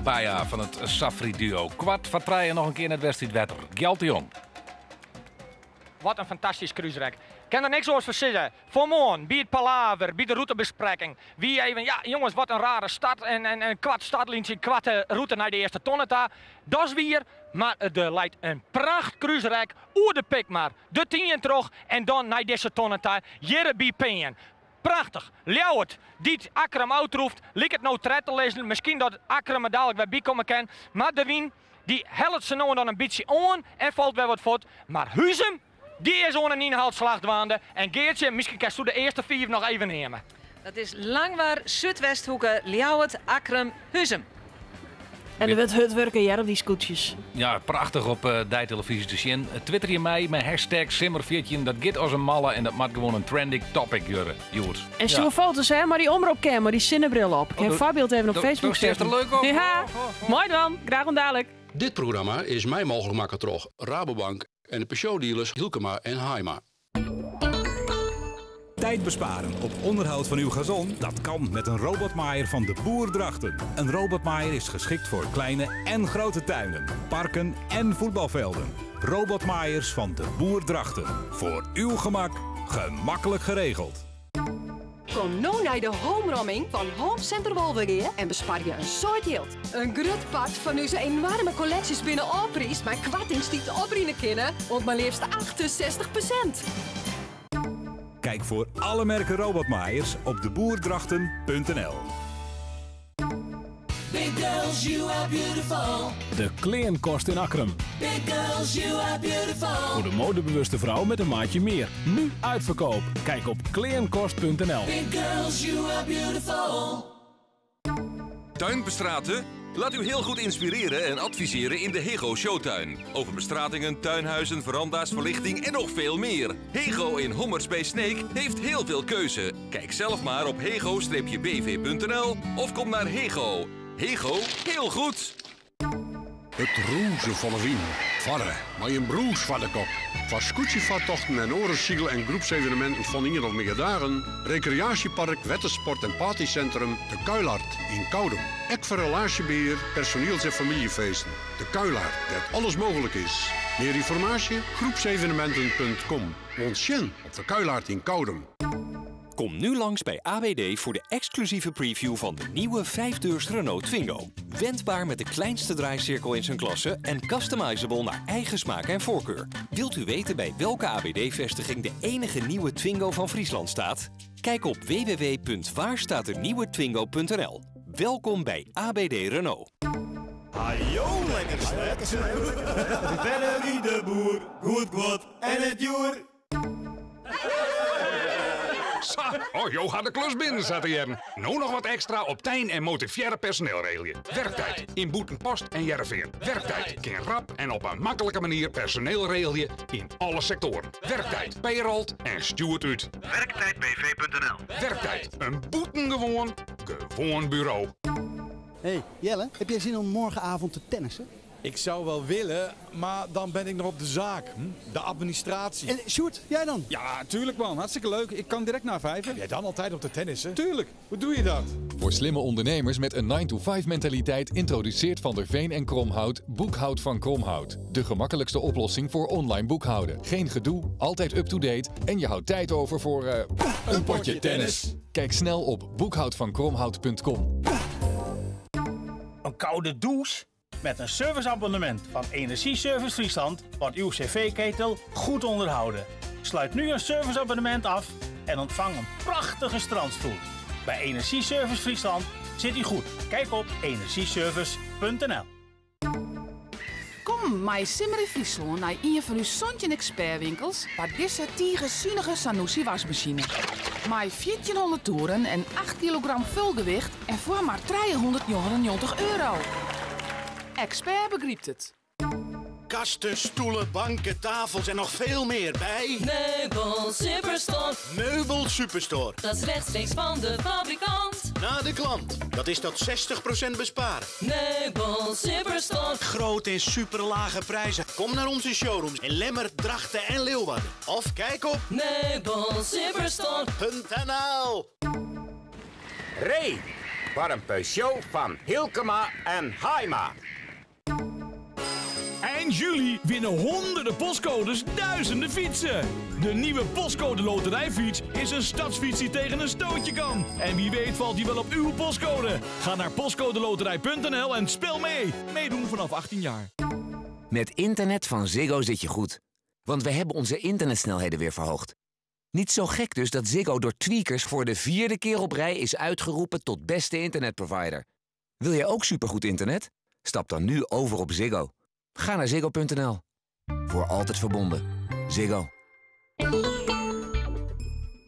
Baja van het Safri duo. Kwart vertraaien nog een keer naar het wedstrijdwetter. Gjalt de Jong. Wat een fantastisch cruiserek. Ik kan er niks over verzinnen. Vanmorgen, bij het palaver, bij de routebespreking. Wie even, ja jongens, wat een rare stad. En kwart startlijntje, kwart route naar de eerste tonneta. Dat is weer, maar er leidt een pracht cruiserek. Oer de pik maar. De 10 terug en dan naar deze tonneta. Jere bij Peen. Prachtig. Ljouwert, die Akram uitroeft. Liek het nou terecht te lezen. Misschien dat Akram er dadelijk weer bij komen kan. Maar de wien, die helpt ze nou en dan een beetje aan en valt weer wat voort. Maar Huzum, die is on een inhaalslag dwaande. En Geertje, misschien kan je de eerste 4 nog even nemen. Dat is Langwaar, Zuidwesthoeken, Ljouwert, Akram, Huzum. En er wordt het werken hier op die scootjes. Ja, prachtig op die televisie te zien. Twitter je mij met hashtag Simmer14. Dat gaat als een malle en dat maakt gewoon een trending topic, Joert. En stuur foto's, hè, maar die omroepcam, die zinnenbril op. Ik heb een voorbeeld even op Facebook zetten. Dat is er leuk op. Ja, mooi dan. Graag en dadelijk. Dit programma is mij mogelijk maken door Rabobank en de Peugeot-dealers Hielkema en Haima. Tijd besparen op onderhoud van uw gazon? Dat kan met een robotmaaier van de Boer Drachten. Een robotmaaier is geschikt voor kleine en grote tuinen, parken en voetbalvelden. Robotmaaiers van de Boer Drachten. Voor uw gemak, gemakkelijk geregeld. Kom nou naar de home-romming van Home Center Wolverine en bespaar je een soort geld. Een groot pad van onze enorme collecties binnen opprijs, maar kwartings die te opbrengen kunnen, want maar liefst 68%. Kijk voor alle merken robotmaaiers op deboerdrachten.nl. Big girls, you are beautiful. De Kleinkost in Akrum. Big girls, you are beautiful. Voor de modebewuste vrouw met een maatje meer. Nu uitverkoop. Kijk op kleinkost.nl. Big girls, you are beautiful. Tuinbestraten? Laat u heel goed inspireren en adviseren in de Hego Showtuin. Over bestratingen, tuinhuizen, veranda's, verlichting en nog veel meer. Hego in Hommers bij Sneek heeft heel veel keuze. Kijk zelf maar op hego-bv.nl of kom naar Hego. Hego, heel goed! Het roze van de wien. Varre, maar een broes van de kop. Van scootievaartochten en orensiegel en groepsevenementen van 1 of meer dagen. Recreatiepark, wettersport en partycentrum De Kuilaard in Koudem. Ek voor relatiebeheer, personeels- en familiefeesten. De Kuilaard, dat alles mogelijk is. Meer informatie? groepsevenementen.com. Ontjen op De Kuilaard in Koudem. Kom nu langs bij ABD voor de exclusieve preview van de nieuwe 5-deurs Renault Twingo. Wendbaar met de kleinste draaicirkel in zijn klasse en customizable naar eigen smaak en voorkeur. Wilt u weten bij welke ABD-vestiging de enige nieuwe Twingo van Friesland staat? Kijk op www.waarstaaternieuwetwingo.nl. Welkom bij ABD Renault. Ajo, lekker sled. Verder wie de boer, goed en het joer. Oh, Jo gaat de klus binnen zetten, Jern. Nou nog wat extra op Tijn en motiviëre personeel regelen. Werktijd in Boeten, Post en Jervin. Werktijd kan rap en op een makkelijke manier personeel regelen in alle sectoren. Werktijd bij Rolt en stuurt uit. Werktijdbv.nl. Werktijd, een boetengewoon bureau. Hey Jelle, heb jij zin om morgenavond te tennissen? Ik zou wel willen, maar dan ben ik nog op de zaak. De administratie. En Sjoerd, jij dan? Ja, tuurlijk man. Hartstikke leuk. Ik kan direct naar 5. Heb jij dan altijd op de tennissen? Tuurlijk. Hoe doe je dat? Voor slimme ondernemers met een 9-to-5 mentaliteit introduceert Van der Veen en Kromhout Boekhoud van Kromhout. De gemakkelijkste oplossing voor online boekhouden. Geen gedoe, altijd up-to-date en je houdt tijd over voor een potje tennis. Kijk snel op boekhoudvankromhout.com. Een koude douche? Met een serviceabonnement van Energieservice Friesland wordt uw cv-ketel goed onderhouden. Sluit nu een serviceabonnement af en ontvang een prachtige strandstoel. Bij Energieservice Friesland zit u goed. Kijk op energieservice.nl. Kom, mij simmer in Friesland naar een van uw Sontjen expertwinkels waar deze zuinige Sanusi wasmachine. Met 1400 toeren en 8 kilogram vulgewicht en voor maar €399. Expert begrijpt het. Kasten, stoelen, banken, tafels en nog veel meer bij... Meubel Superstore. Meubel Superstore. Dat is rechtstreeks van de fabrikant. Naar de klant. Dat is tot 60% besparen. Meubel Superstore. Groot en superlage prijzen. Kom naar onze showrooms in Lemmer, Drachten en Leeuwarden. Of kijk op meubelsuperstore.nl. Ray, voor een Peugeot van Hilkema en Haima. Eind juli winnen honderden postcodes duizenden fietsen. De nieuwe postcode loterijfiets is een stadsfiets die tegen een stootje kan. En wie weet valt die wel op uw postcode. Ga naar postcodeloterij.nl en speel mee. Meedoen vanaf 18 jaar. Met internet van Ziggo zit je goed. Want we hebben onze internetsnelheden weer verhoogd. Niet zo gek dus dat Ziggo door tweakers voor de 4e keer op rij is uitgeroepen tot beste internetprovider. Wil jij ook supergoed internet? Stap dan nu over op Ziggo. Ga naar ziggo.nl. Voor altijd verbonden. Ziggo.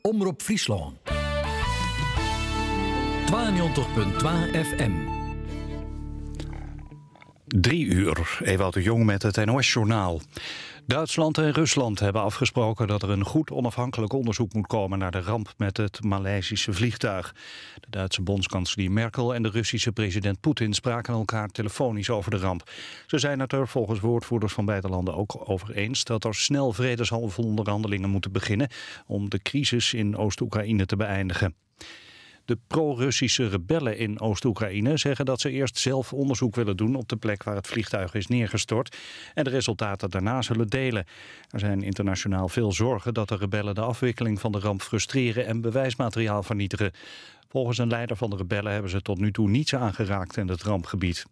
Omroep Friesland. 92.2 FM. 3 uur. Ewout de Jong met het NOS-journaal. Duitsland en Rusland hebben afgesproken dat er een goed onafhankelijk onderzoek moet komen naar de ramp met het Maleisische vliegtuig. De Duitse bondskanselier Merkel en de Russische president Poetin spraken elkaar telefonisch over de ramp. Ze zijn het er volgens woordvoerders van beide landen ook over eens dat er snel vredesonderhandelingen moeten beginnen om de crisis in Oost-Oekraïne te beëindigen. De pro-Russische rebellen in Oost-Oekraïne zeggen dat ze eerst zelf onderzoek willen doen op de plek waar het vliegtuig is neergestort en de resultaten daarna zullen delen. Er zijn internationaal veel zorgen dat de rebellen de afwikkeling van de ramp frustreren en bewijsmateriaal vernietigen. Volgens een leider van de rebellen hebben ze tot nu toe niets aangeraakt in het rampgebied.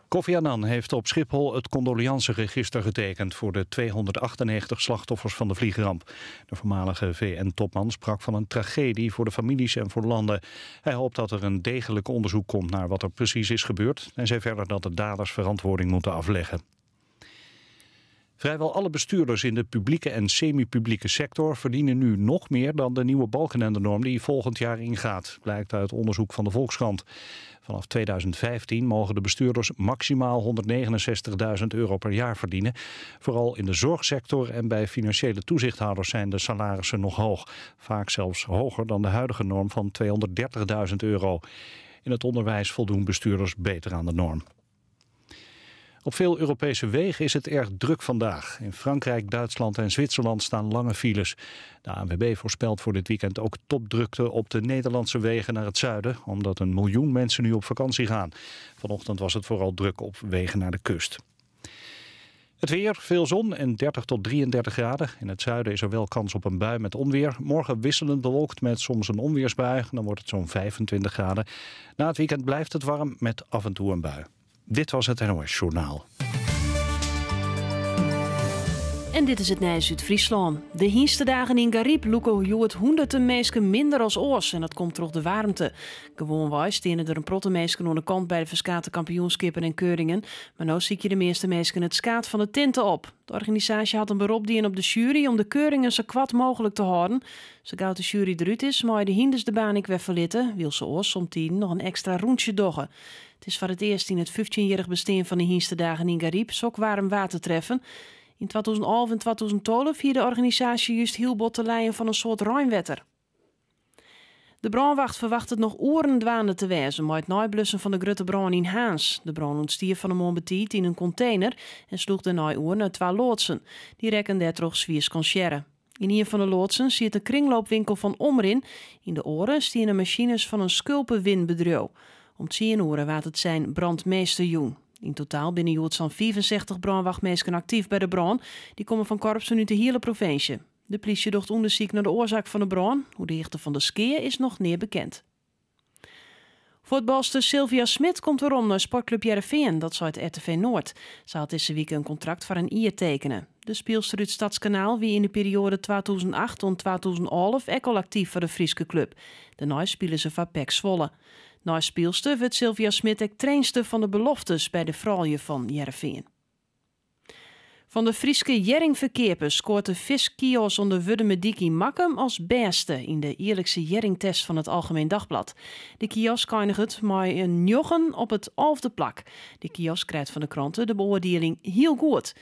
Kofi Annan heeft op Schiphol het condoleanceregister getekend voor de 298 slachtoffers van de vliegramp. De voormalige VN-topman sprak van een tragedie voor de families en voor landen. Hij hoopt dat er een degelijk onderzoek komt naar wat er precies is gebeurd en zei verder dat de daders verantwoording moeten afleggen. Vrijwel alle bestuurders in de publieke en semi-publieke sector verdienen nu nog meer dan de nieuwe balkenendenorm die volgend jaar ingaat, blijkt uit onderzoek van de Volkskrant. Vanaf 2015 mogen de bestuurders maximaal €169.000 per jaar verdienen. Vooral in de zorgsector en bij financiële toezichthouders zijn de salarissen nog hoog. Vaak zelfs hoger dan de huidige norm van €230.000. In het onderwijs voldoen bestuurders beter aan de norm. Op veel Europese wegen is het erg druk vandaag. In Frankrijk, Duitsland en Zwitserland staan lange files. De ANWB voorspelt voor dit weekend ook topdrukte op de Nederlandse wegen naar het zuiden, omdat 1 miljoen mensen nu op vakantie gaan. Vanochtend was het vooral druk op wegen naar de kust. Het weer, veel zon en 30 tot 33 graden. In het zuiden is er wel kans op een bui met onweer. Morgen wisselend bewolkt met soms een onweersbui. Dan wordt het zo'n 25 graden. Na het weekend blijft het warm met af en toe een bui. Dit was het NOS Journaal. En dit is het nieuws uit Friesland. De hienste dagen in Gariep loeken het honderden mensen minder als oors. En dat komt door de warmte. Gewoonwijs stenen er een protte mensen aan de kant bij de verskate kampioenskippen en keuringen. Maar nu zie je de meeste mensen het skaat van de tinten op. De organisatie had een beroep die op de jury om de keuringen zo kwad mogelijk te houden. Zo gauw de jury eruit is, maar de hinders de baan ik weer verlitten, wil ze oors om 10 nog een extra rondje doggen. Het is voor het eerst in het 15-jarig bestaan van de hienste dagen in Gariep sok warm water treffen. In 2011 en 2012 hier de organisatie juist heel bot te leien van een soort ruimwetter. De brandwacht verwacht het nog uren dwaande te wezen met het nablussen van de grote brand in Haans. De brand ontstierf van een monbetiet in een container en sloeg de uur naar 2 loodsen. Die rekken daar toch zwiers concierre. In een van de loodsen zit de kringloopwinkel van Omrin. In de oren stieren machines van een sculpenwinbedrijf. Om 10 uur waard het zijn brandmeester jong. In totaal binnen Jood zo'n 65 brandwachtmeesken actief bij de brand. Die komen van korpsen uit de hele provincie. De politie docht onderzoek naar de oorzaak van de brand. Hoe de hichte van de skeer is nog niet bekend. Voetbalster Sylvia Smit komt erom naar sportclub Heerenveen, dat zou het RTV Noord. Ze had deze week een contract voor een jaar tekenen. De speelster uit Stadskanaal wie in de periode 2008 tot 2011 ook al actief voor de Frieske club. Daarna spelen ze voor PEC Zwolle. Na speelster wordt Sylvia Smit ook trainster van de beloftes bij de vrouwen van Heerenveen. Van de Frieske Jerringverkeerders scoort de viskios onder Wuddemediki Makkum als beste in de eerlijkse Jerringtest van het Algemeen Dagblad. De kiosk eindigt het met een 9 op het 11e plak. De kiosk krijgt van de kranten de beoordeling heel goed.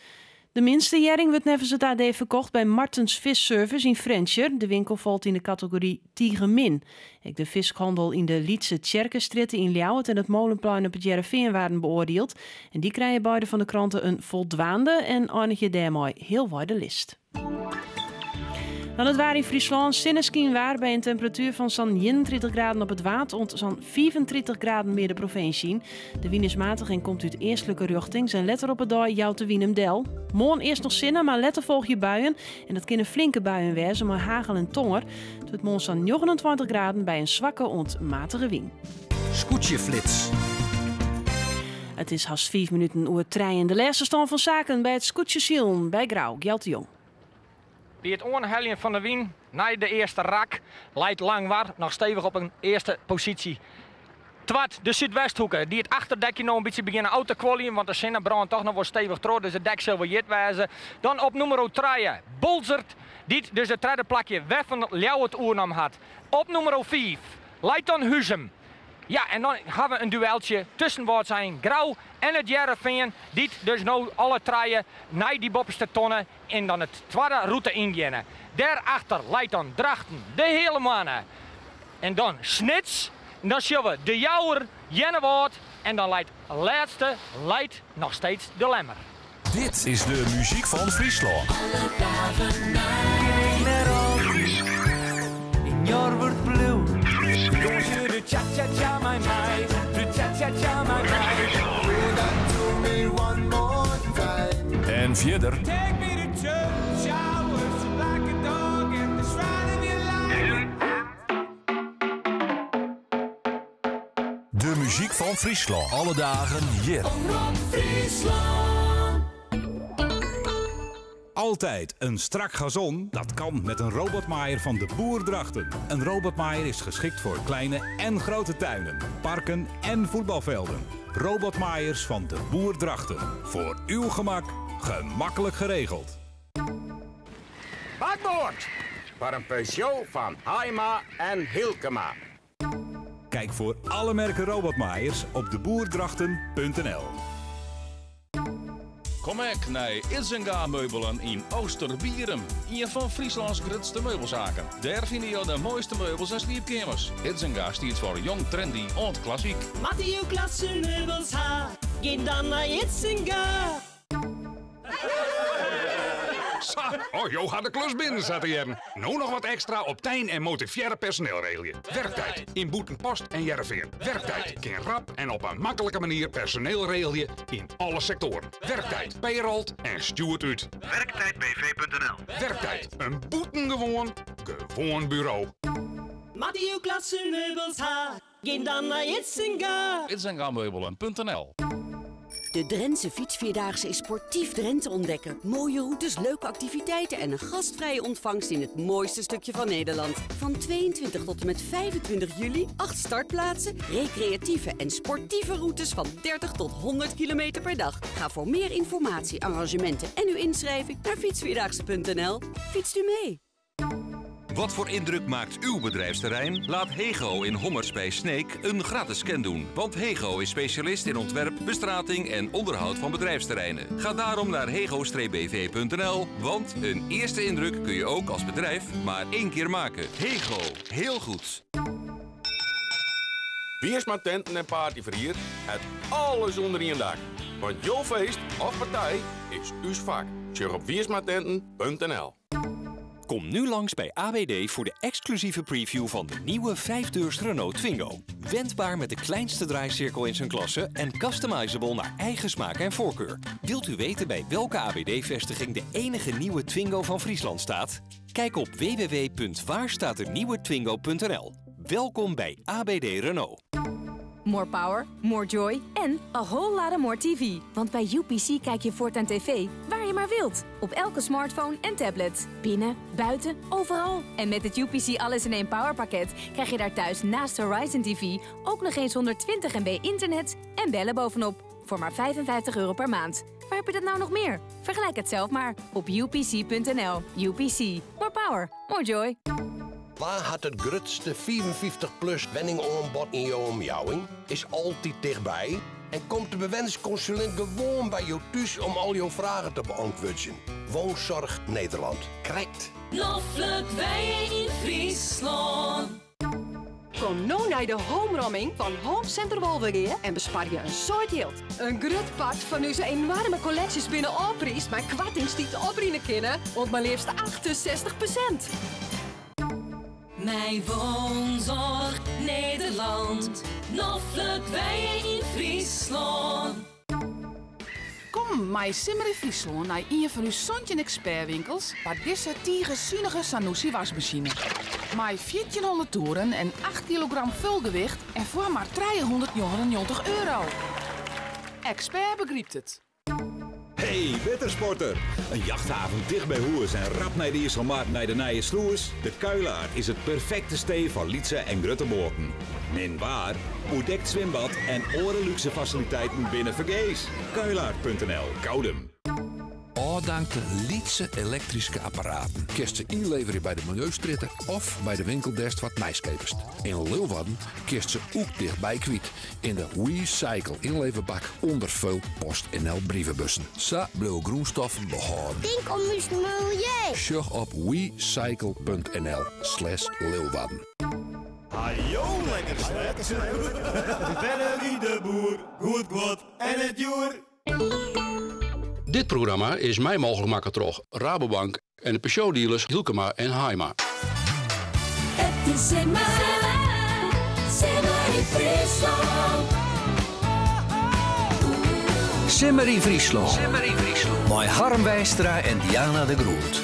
De minste jerring wordt nevens het AD verkocht bij Martens Visservice in Frencher. De winkel valt in de categorie Tigemin. De vishandel in de Lietse Tjerkenstritten in Ljouwert en het Molenplein op het Heerenveen waren beoordeeld. En die krijgen beide van de kranten een voldwaande en eindig je daarmee heel waar de list. Dan het waar in Friesland zinneskien waar bij een temperatuur van zo'n 31 graden op het water en zo'n 34 graden meer de provincie. De wind is matig en komt uit eestelijke richting. Zijn letter op het dag jouwt de Wienendel. Morgen eerst nog zinnen, maar letter volg je buien. En dat kunnen flinke buien wezen, maar hagel en tonger. Het wordt morgen zo'n 29 graden bij een zwakke en matige wind. Scootjeflits. Het is haast 5 minuten oer trein. De laatste stand van zaken bij het Scootjesiel bij Grauw, Gjelt de Jong. Bij het onheljen van de wien, na de eerste rak, leidt Langwaar nog stevig op een eerste positie. Twat, de Zuidwesthoeken, die het achterdekje nog een beetje beginnen uit te kwalien, want de zinnenbrand toch nog wat stevig trots, dus het dek zal wel jit wijzen. Dan op nummer 3, Bolzert, die dus het tweede plakje weg van Ljouwert oernam had. Op nummer 5, Leiton Huzem. Ja, en dan hebben we een dueltje tussen wat zijn Grauw en het Heerenveen. Die dus nou alle treien naar die bopperste tonnen en dan het tweede route ingaan. Daarachter leidt dan Drachten, de hele mannen. En dan Snits. En dan zien we de Jouwer, Jennewoord. En dan leidt laatste leidt nog steeds de Lemmer. Dit is de muziek van Friesland. Alle dagen in your word blue. Don't you do cha-cha-cha my mind, do cha-cha-cha my mind. Play that to me one more time. En verder. Take me to church, I worship like a dog at the shrine of your life. De muziek van Friesland. Alle dagen hier. Omroep Friesland. Altijd een strak gazon? Dat kan met een robotmaaier van de Boer Drachten. Een robotmaaier is geschikt voor kleine en grote tuinen, parken en voetbalvelden. Robotmaaiers van de Boer Drachten. Voor uw gemak, gemakkelijk geregeld. Bakboord! Voor een Peugeot van Haima en Hilkema. Kijk voor alle merken robotmaaiers op deboerdrachten.nl. Kom ik naar Itzenga Meubelen in Oosterbierum. Een van Frieslands grootste meubelzaken. Daar vind je de mooiste meubels en sleepkamers. Itzenga staat voor jong, trendy en klassiek. Matteo klasse meubels ha, ga dan naar Itzenga. Zo, Oh, Jo had de klus binnen zaten jaren. Nou nog wat extra op Tijn en motiviëre personeel regelen. Werktijd in Boeten, Post en Jereveen. Werktijd kan rap en op een makkelijke manier personeel regelen in alle sectoren. Werktijd, payroll en stuurt uit. Werktijdbv.nl. Werktijd, een boetengewoon bureau. Matteo Klassenmeubels haar. Geen dan naar Itzinga. Itzingameubelen.nl. De Drentse Fietsvierdaagse is sportief Drenthe ontdekken. Mooie routes, leuke activiteiten en een gastvrije ontvangst in het mooiste stukje van Nederland. Van 22 tot en met 25 juli 8 startplaatsen, recreatieve en sportieve routes van 30 tot 100 kilometer per dag. Ga voor meer informatie, arrangementen en uw inschrijving naar fietsvierdaagse.nl. Fietst u mee? Wat voor indruk maakt uw bedrijfsterrein? Laat Hego in Hommers bij Sneek een gratis scan doen. Want Hego is specialist in ontwerp, bestrating en onderhoud van bedrijfsterreinen. Ga daarom naar hego-bv.nl, want een eerste indruk kun je ook als bedrijf maar 1 keer maken. Hego, heel goed. Wiersma Tenten en Partyverhier, het alles onder één dak. Want jouw feest of partij is uw vak. Surf op wiersmatenten.nl. Kom nu langs bij ABD voor de exclusieve preview van de nieuwe 5-deurs Renault Twingo. Wendbaar met de kleinste draaicirkel in zijn klasse en customizable naar eigen smaak en voorkeur. Wilt u weten bij welke ABD-vestiging de enige nieuwe Twingo van Friesland staat? Kijk op www.waarstaaternieuwetwingo.nl. Welkom bij ABD Renault. More power, more joy en a whole lot more TV. Want bij UPC kijk je voortaan tv waar je maar wilt. Op elke smartphone en tablet. Binnen, buiten, overal. En met het UPC Alles in één Power pakket krijg je daar thuis naast Horizon TV ook nog eens 120 MB internet en bellen bovenop. Voor maar €55 per maand. Waar heb je dat nou nog meer? Vergelijk het zelf maar op upc.nl. UPC. More power, more joy. Waar had het grootste 54-plus wenningaanbod in jouw omjouwing? Is altijd dichtbij en komt de bewensconsulent gewoon bij jou thuis om al jouw vragen te beantwoorden. Woonzorg Nederland. Krijgt. Loffelijk wij in Friesland. Kom nou naar de homeromming van Home Center Wolvergeer en bespaar je een soort geld. Een groot pak van onze enorme collecties binnen opprijs, maar kwartings die te opbrengen kunnen, want maar liefst 68%. Mijn woonzorg Nederland, Loffelijk wij in Friesland. Kom, mij Simmer in Friesland naar een van uw Sontje expertwinkels waar deze zuinige Sanusi wasmachine. Met 1400 toeren en 8 kilogram vulgewicht en voor maar €399. Expert begrijpt het. Hey, wintersporter! Een jachthaven dicht bij Hoers en rap naar de IJsselmaat naar de Nije Sloers. De Kuilaard is het perfecte stee voor Lietse en Grutteboorten. Min waar, ontdekt zwembad en orenluxe faciliteiten binnen Vergees. Kuilaard.nl, Koudem. Dank de Lietse elektrische apparaten. Kerst ze inleveren bij de Milieustritten of bij de winkeldesk wat mijskepers. In Leeuwarden kerst ze ook dichtbij kwijt. In de WeCycle inleverbak onder veel PostNL brievenbussen. Sa blauw groenstoffen behouden. Denk om het milieu. Zorg op wecycle.nl/Leeuwarden. Ajo, lekker slet. Bennen wie de boer, goed en het joer. Dit programma is mij mogelijk maken door Rabobank en de Peugeot-dealers Hielkema en Haima. Het is Simmer in Friesland. Simmer in Friesland. Met Harm Wijstra en Diana de Groot.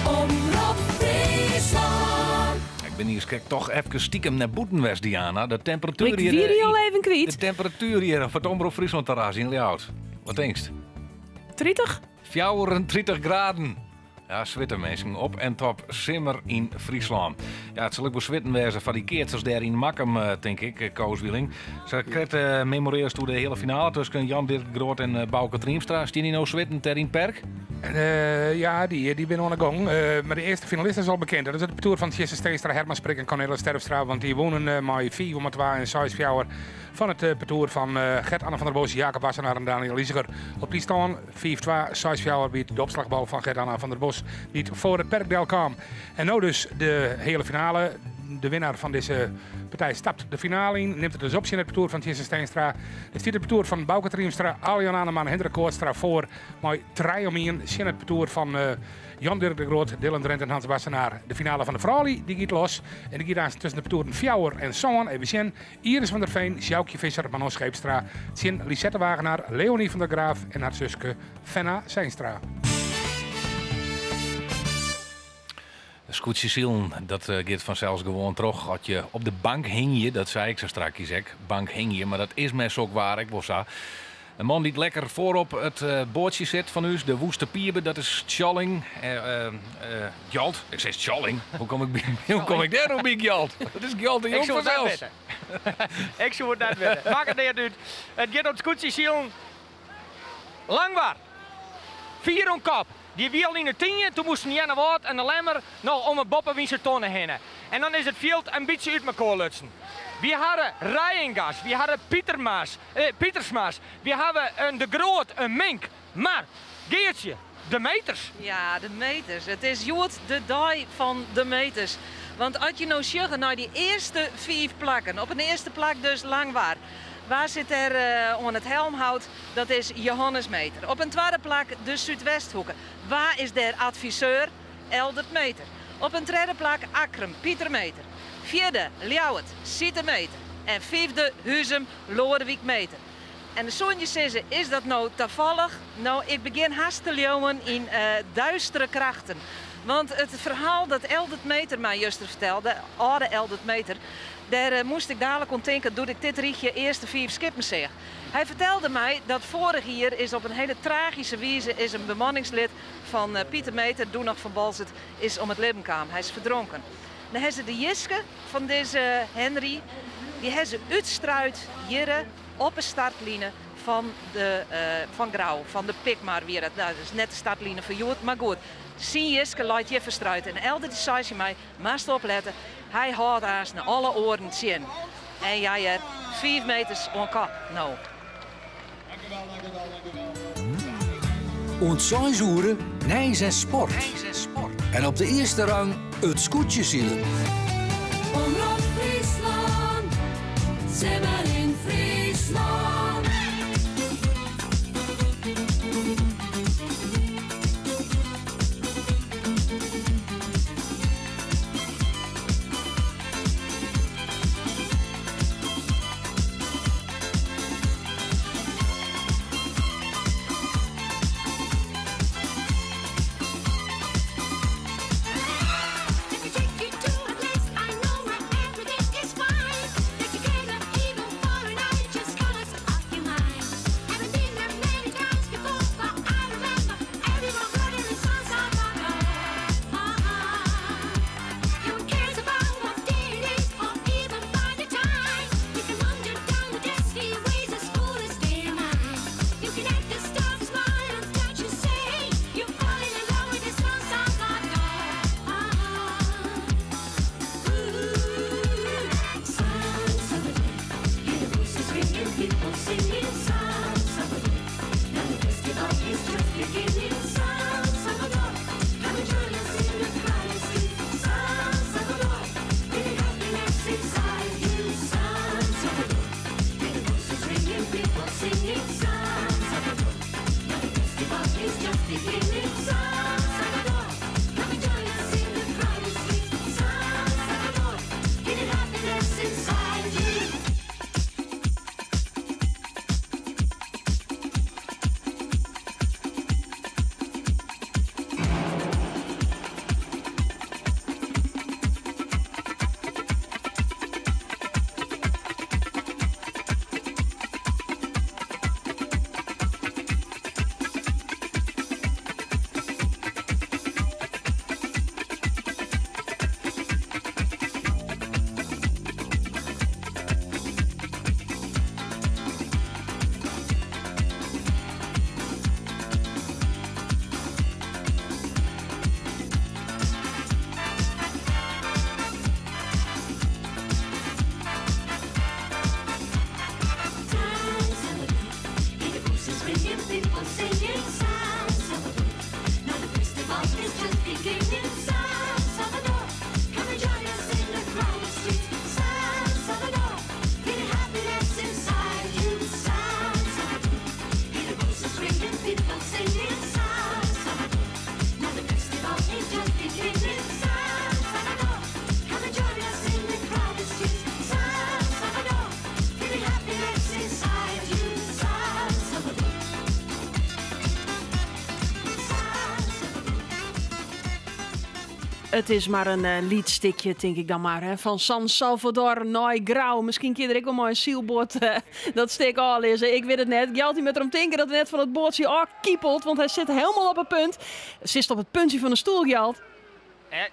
Omroep Friesland. Ik ben hier toch even stiekem naar Boetenwest, Diana. De temperatuur ik hier... vier die al even kwijt. De temperatuur hier op het Omroep Friesland terras in Leeuwarden. Wat denk je? 30? 34 graden. Ja, zwitten mensen. Op en top Simmer in Friesland. Ja, het zal ook wel zwitten wezen van die keertjes daar in Makkum, denk ik, Kooswieling. Ze krijgt memoreers toe de hele finale tussen Jan Dirk Groot en Bouke Triemstra. Staan die nou zwitten ter in Perk? Ja, die ben aan de gang. Maar de eerste finalist is al bekend. Dat is het parcours van Jesse Steenstra, Herman Sprik en Cornelis Sterfstra. Want die wonen met 4,2 en 6 jaar van het parcours van Gert-Anne van der Bos, Jacob Wassenaar en Daniel Liesiger. Op die staan 4,2, 6 jaar bij de opslagbal van Gert-Anne van der Bos niet voor het perkdeel kwam. En nou dus de hele finale. de winnaar van deze partij stapt de finale in. Neemt het dus op in het parcours van Jesse Steenstra. Het stiet het parcours van Bouke Triemstra, Arjan Aneman, Hendrik Koortstra voor. Maar Triomien in het parcours van Jan-Dirk de Groot, Dylan Drent en Hans Wassenaar. De finale van de vrouwen die gaat los. En die gaat tussen de parcours Fjouwer en Soan. Even zien. Iris van der Veen, Sjoukje Visser, Manon Scheepstra. Zien Lisette Wagenaar, Leonie van der Graaf en haar zuske Fenna Seinstra. Scootje Zielen, dat gaat vanzelfs gewoon terug. Als je op de bank hing je, dat zei ik zo straks, bank hing je, maar dat is mes ook waar, ik was daar. Een man die lekker voorop het boordje zit van u, de woeste pierbe, dat is Tjalling. Gjalt, ik zeg Tjalling. Hoe kom ik daar op bij Gjalt? Dat is Gjalt en Jong vanzelfs. Ik zou het net weten. Maak het niet uit. Het gaat op Scootje Zielen. Langbaar. 4 om kop. Die wiel in de 10, toen moesten Janne Woord en de Lemmer nog om een boppen wie ze tonnen heen. En dan is het veld een beetje uit elkaar lutsen. We hadden Rijengas, we hadden Pietersmaas, we hadden De Groot, een Mink. Maar, Geertje, de meters. Ja, de meters. Het is juist de dag van de meters. Want als je nou zegt naar die eerste 5 plakken, op een eerste plak dus Langwaar. Waar zit er aan het helmhout? Dat is Johannes Meter. Op een tweede plak de Zuidwesthoeken. Waar is der adviseur? Eldert Meter. Op een derde plak Akrum, Pieter Meter. Vierde, Ljouwert, Sieter Meter. En vijfde, Huzem, Lodewijk Meter. En de zoontje zeggen, is dat nou toevallig? Nou, ik begin haast te leeuwen in duistere krachten. Want het verhaal dat Eldert Meter mij juist vertelde, oude Eldert Meter, daar moest ik dadelijk aan denken, doe ik dit rietje eerste 5 skippen zeg. Hij vertelde mij dat vorig jaar is op een hele tragische wijze is een bemanningslid van Pieter Meter, toen nog van Balzet, is om het leven gekomen. Hij is verdronken. Dan hebben ze de Jiske van deze Henry, die hebben ze uitstruid hier op een startlijne van Grauw, van de Pikmar weer. Nou, dat is net de startlijne van Joet, maar goed. Zien Jiske laat je verstruit. En Elder die zei je mij, maast opletten, hij houdt haast naar alle oren zien. En jij hebt 5 meters on kop. Nou. Und 6 uur, nee, 6 sport. En op de eerste rang het Scootje Zielen. Omroep Friesland, Zimmer in Friesland. Het is maar een liedstikje, denk ik dan maar. Hè? Van San Salvador naar Grau. Misschien kun je er ook wel maar een zielbord dat stik al is. Ik weet het net. Geldt hij met erom denken dat we net van het boordje kiepelt. Want hij zit helemaal op het punt. Zit op het puntje van de stoel, Gjalt.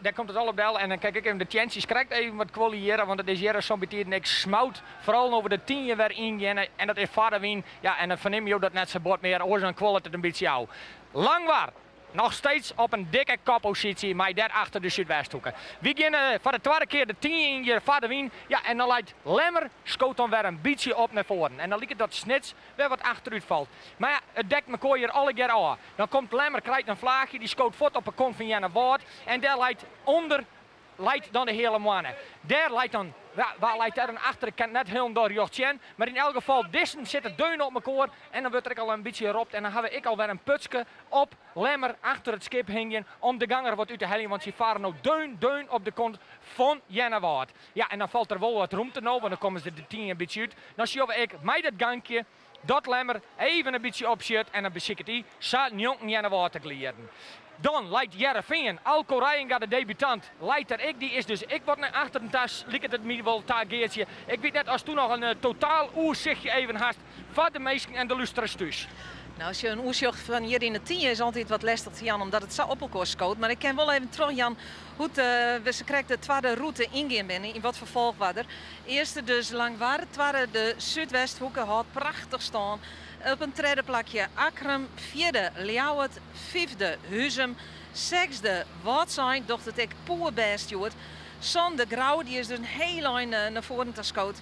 Daar komt het al op bel en dan kijk ik even de chances. Krijgt even wat kwaliëren, want het is hier zo'n beetje niks smout. Vooral over de 10 weer ingaan en dat is vader wien. Ja, en dan verneem je ook dat net zijn bord meer. Oors dan kwalt het een beetje jou. Langwaar. Nog steeds op een dikke koppositie, maar daar achter de Zuidwesthoeken. We gaan voor de tweede keer de 10 in je vader wien. Ja, en dan lijkt Lemmer scoot dan weer een beetje op naar voren. En dan lijkt het dat Snits weer wat achteruit valt. Maar ja, het dekt McCoy hier alle keer aan. Dan komt Lemmer, krijgt een vlaagje, die scoot voort op een convenient woord. En daar lijkt onder, lijkt dan de hele mannen. Daar lijkt dan, waar lijkt daar dan achter, ik kan net heel door Jochtjen. Maar in elk geval, Dissen zit het deunen op elkaar. En dan wordt er al een beetje geropt. En dan hebben ik alweer een putske op Lemmer achter het schip hingen. Om de ganger wat uit te hellen. Want ze varen nou deun op de kont van Jennewaard. Ja, en dan valt er wel wat ruimte nou. Want dan komen ze de 10 een beetje uit. Dan zie ik mij dat gangje. Dat Lemmer even een beetje opzet. En dan beziekt hij. Zat jongen Jennewaard te kleren. Dan lijkt Jereveen, Alco Rijen gaat de debutant. Leidt er ik, die is dus ik wat naar achter de tas, lijkt het me wel tageertje. Ik weet net als toen nog een totaal oerzichtje even haast van de meesten en de lustrers thuis. Nou, als je een oersjocht van hier in de 10 is altijd wat lastig, Jan, omdat het zo op elkaar scoot. Maar ik ken wel even terug, Jan, hoe ze krijgt de tweede route ingaan binnen, in wat vervolg was er. Eerste dus Langwaar, tweede de Zuidwesthoeken had prachtig staan. Op een tweede plakje Akrum, vierde Ljouwert, vijfde Huzum, zesde Watsijn, doch dat ik poer best Stuart. Son de Grauw, die is dus een heel eind naar voren te scoot.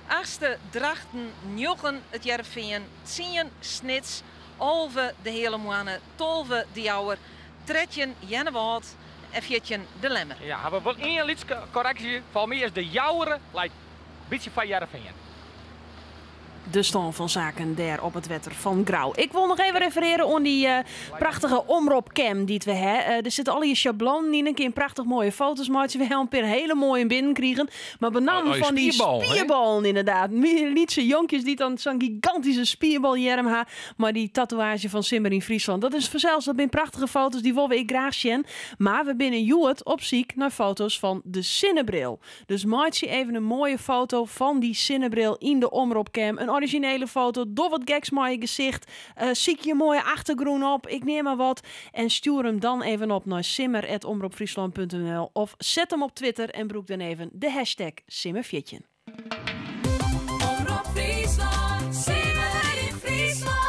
Achtste Drachten, Njochen het Jereveen, 10 Snits, Olve de hele mannen, 12 de Jouwer, 13 Jennewaard en 14 de Lemmer. Ja, hebben we wel één liedje correctie. Voor mij is de Jouweren lijkt een beetje van Jereveen. De stand van zaken daar op het wetter van Grauw. Ik wil nog even refereren aan die prachtige omroepcam die we hebben. Er zitten al je schablonen in, een keer prachtig mooie foto's maken. We hebben een hele mooie binnen krijgen. Maar benam van die spierballen inderdaad. Lietse jonkjes die dan zo'n gigantische spierbaljerm hebben. Maar die tatoeage van Simmer in Friesland. Dat is vanzelfs, dat zijn prachtige foto's. Die willen ik graag zien. Maar we binnen Joet op ziek naar foto's van de Sinnebril. Dus maak je even een mooie foto van die Sinnebril in de omroepcam. Een originele foto, door wat gags maar je gezicht. Zie je een mooie achtergrond op, ik neem maar wat. En stuur hem dan even op naar simmer@omroepfriesland.nl of zet hem op Twitter en broek dan even de hashtag Simmerfjitje. Omroep Friesland, Simmer in Friesland.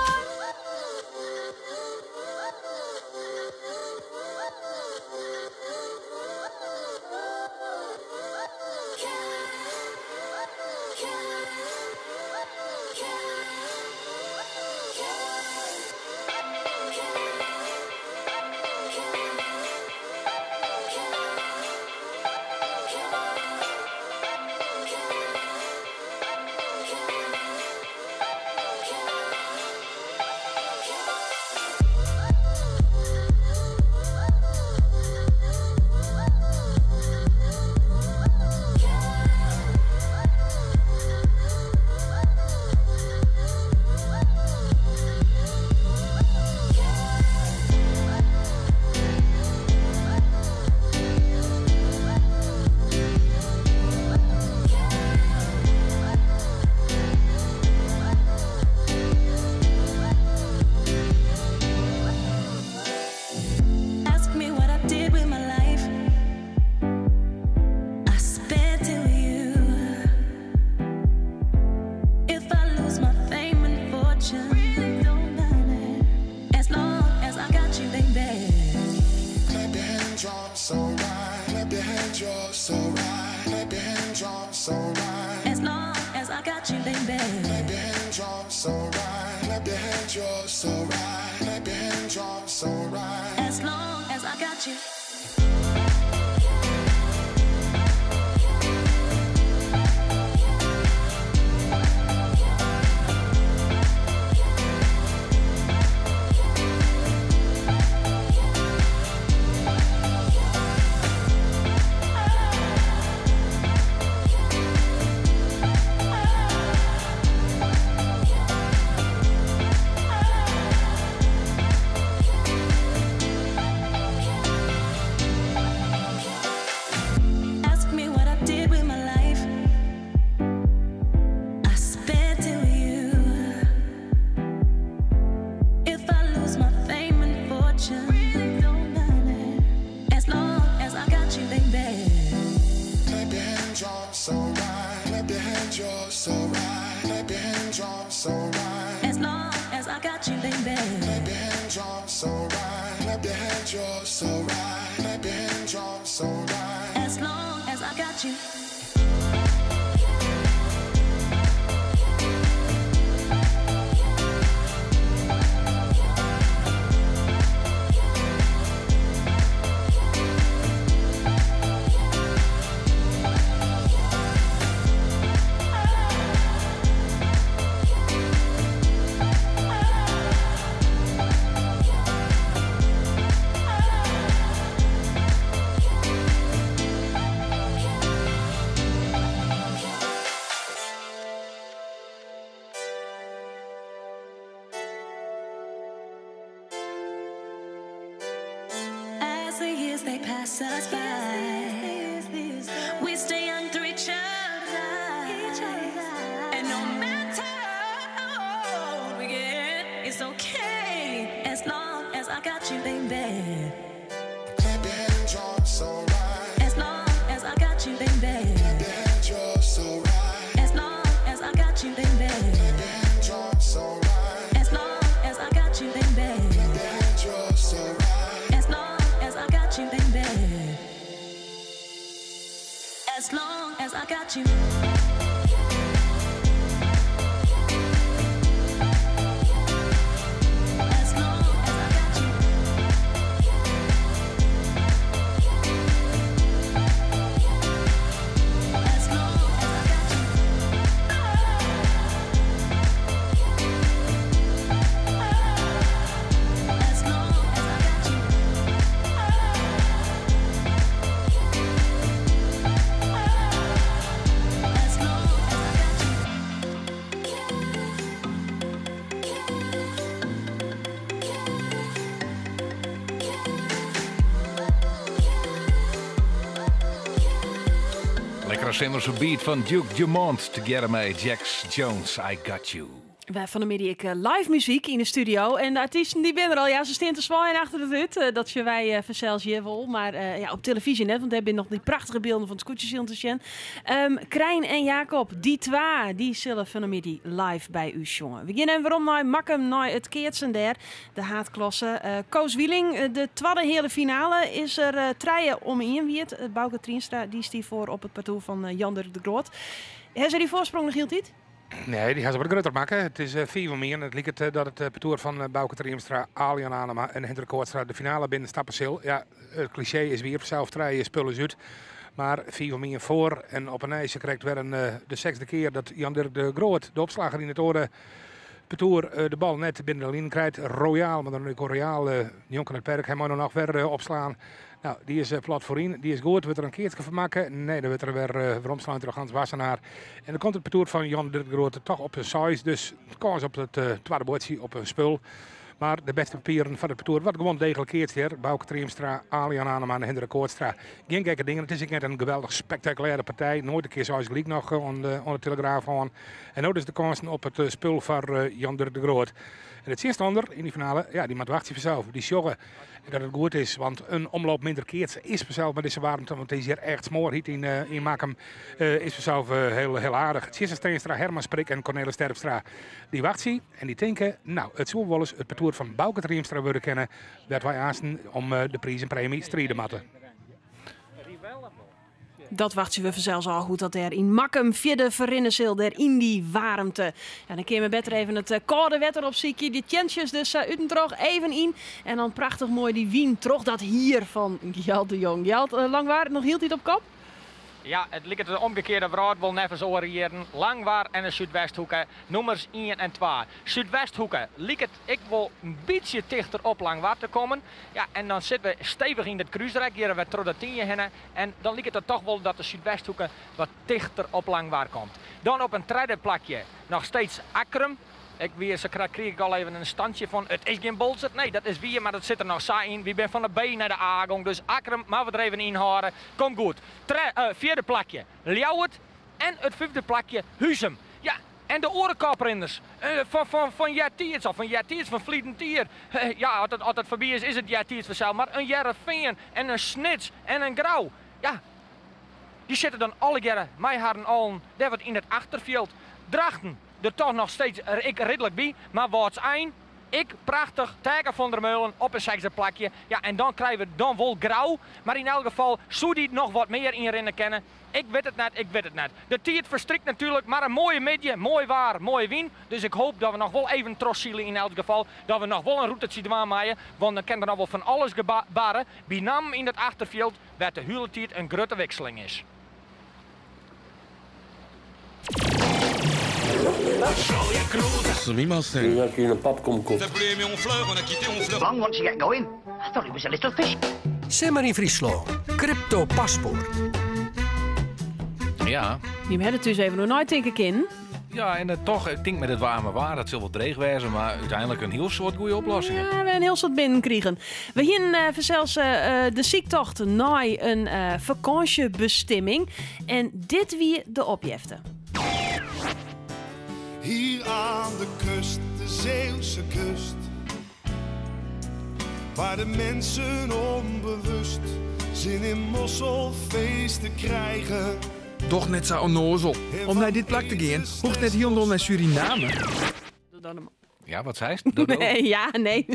so right. As long as I got you, baby. Clap your hands, you're so right. Clap your hands, you're so right. Clap your hands, you're so right. As long as I got you. As the years they pass us by, we stay young through each other's eyes. And no matter how old we get, it's okay as long as I got you, baby. Clap your hands, you're so right. As long as I got you, baby. Clap your hands, you're so right. As long as I got you, baby. Clap your hands, you're so right. As long as I got you, baby. Clap your hands, you're so right. As long as I got you, baby. As long as I got you. Lekkere Simmerse beat van Duke Dumont. Together met Jax Jones, I Got You. Wij van de middag live muziek in de studio. En de artiesten die ben er al. Ja, ze staan te zwaaien achter de hut. Dat je wij verzels je wel. Maar ja, op televisie net. Want we hebben nog die prachtige beelden van het scootjeszien te zien. Krijn en Jacob, die twee, die zullen van de middag live bij u jongen. We beginnen waarom naar Makkum, naar het Keertsen daar. De haatklasse. Koos Wieling, de tweede hele finale is er treien om in wiet. Bouke Trienstra, die stief voor op het parcours van Jander de Groot. Hebben ze die voorsprong nog heel tijd? Nee, die gaan ze wat groter maken. Het is 4 van meer. Het lijkt dat het parcours van Bouke Triemstra, Alian Anema en Hendrik Koortstra de finale binnen Stappensil. Ja, het cliché is weer zelf treien spullen uit. Maar 4 van meer voor. En op een ijsje krijgt weer de 6e keer dat Jan Dirk de Groot, de opslager in het oren, parcours de bal net binnen de lijn krijgt. Royaal, maar dan ook Royaal, Jonker het Perk, hij moet nog weer opslaan. Nou, die is plat voorin, die is goed. Wordt er een keertje van maken? Nee, dan wordt er weer omslaan door Hans Wassenaar. En dan komt het parcours van Jan Dirk de Groot toch op zijn size. Dus kans op het tweede bootje op een spul. Maar de beste papieren van het parcours, wat gewoon degelijk keertje. Bouke Triemstra, Alian Anema en Hendrik Koortstra. Geen gekke dingen. Het is een geweldig spectaculaire partij. Nooit een keer zoals gelijk nog onder de Telegraaf aan. En nu is de kansen op het spul van Jan Dirk de Groot. En het eerste ander in die finale, ja, die moet wachten vanzelf. Die sjoggen dat het goed is, want een omloop minder keert is vanzelf met deze warmte, want die is hier echt smoorhiet in Makkum, is vanzelf heel aardig. Tjesse Steenstra, Herman Sprik en Cornelis Sterpstra, die wachten en die denken, nou, het zou wel eens het parcours van Bouke Triemstra willen kennen, dat wij aanstaan om de prijs en premie strijden matten. Dat wachten we vanzelfs al goed dat er in Makkum vierde verrinnenzil er in die warmte. Ja, dan kun je beter even het koude wetter op ziekje. Die tjentjes dus Utentrog even in. En dan prachtig mooi die wien. Trog dat hier van Gjalt de Jong. Gjalt, Langwaar, nog hield hij het op kop? Ja, het lijkt de omgekeerde verhaal wel nevens oriëren. Langwaar en de Zuidwesthoeken, nummers 1 en 2. Zuidwesthoeken lijkt het ik wel een beetje dichter op Langwaar te komen. Ja, en dan zitten we stevig in het kruisrijk. Hier hebben we terug de 10 heen. En dan lijkt het toch wel dat de Zuidwesthoeken wat dichter op Langwaar komt. Dan op een tweede plakje nog steeds Akrum. Kreeg ik al even een standje van, het is geen bullshit. Nee, dat is weer, maar dat zit er nog saai in. We zijn van de B naar de A gang, dus Akrum, maar we er even inhouden. Komt goed. Vierde plakje, Ljouwert. En het 5e plakje, Huzum. Ja, en de orenkaprinders van Jartiers of van Jartiers van Vlietentier. Ja, als het voorbij is het Jartiers vanzelf. Maar een Jereveen en een Snits en een Grauw. Ja, die zitten dan alle jaren, mij haren allen, daar wat in het achterveld. Drachten. er toch nog steeds ik redelijk bij. Maar wordt eind, ik prachtig, Tijger van der Meulen op een 6e plakje. Ja, en dan krijgen we dan wel grauw. Maar in elk geval, zou die nog wat meer inrennen kennen. Ik weet het net. De tijd verstrikt natuurlijk, maar een mooie midje, mooi waar, mooie wien. Dus ik hoop dat we nog wel even trossielen in elk geval. Dat we nog wel een route zien aanmaaien. Want dan kan er nog wel van alles gebaren. Bij nam in het achterveld, waar de hele tijd een grote wisseling is. Zo iemand zijn. Nu heb je een papkomkop. Long wants to get going. I thought he was a little fish. Simmer in Friesland. Crypto paspoort. Ja. Je hebt het dus even nog nooit denk ik in. Ja, en toch, ik denk met het warme waar, dat zal wel dreig wezen, maar uiteindelijk een heel soort goede oplossingen. Ja, we hebben een heel soort binnenkriegen. We hier zelfs de ziektocht naar een vakantiebestemming. En dit wie de opjefte. Hier aan de kust, de Zeeuwse kust, waar de mensen onbewust zin in mosselfeesten krijgen. Toch net zo onnozel. Om naar dit plak te gaan, hoeft net heel naar Suriname. Ja, wat zei ze? Nee.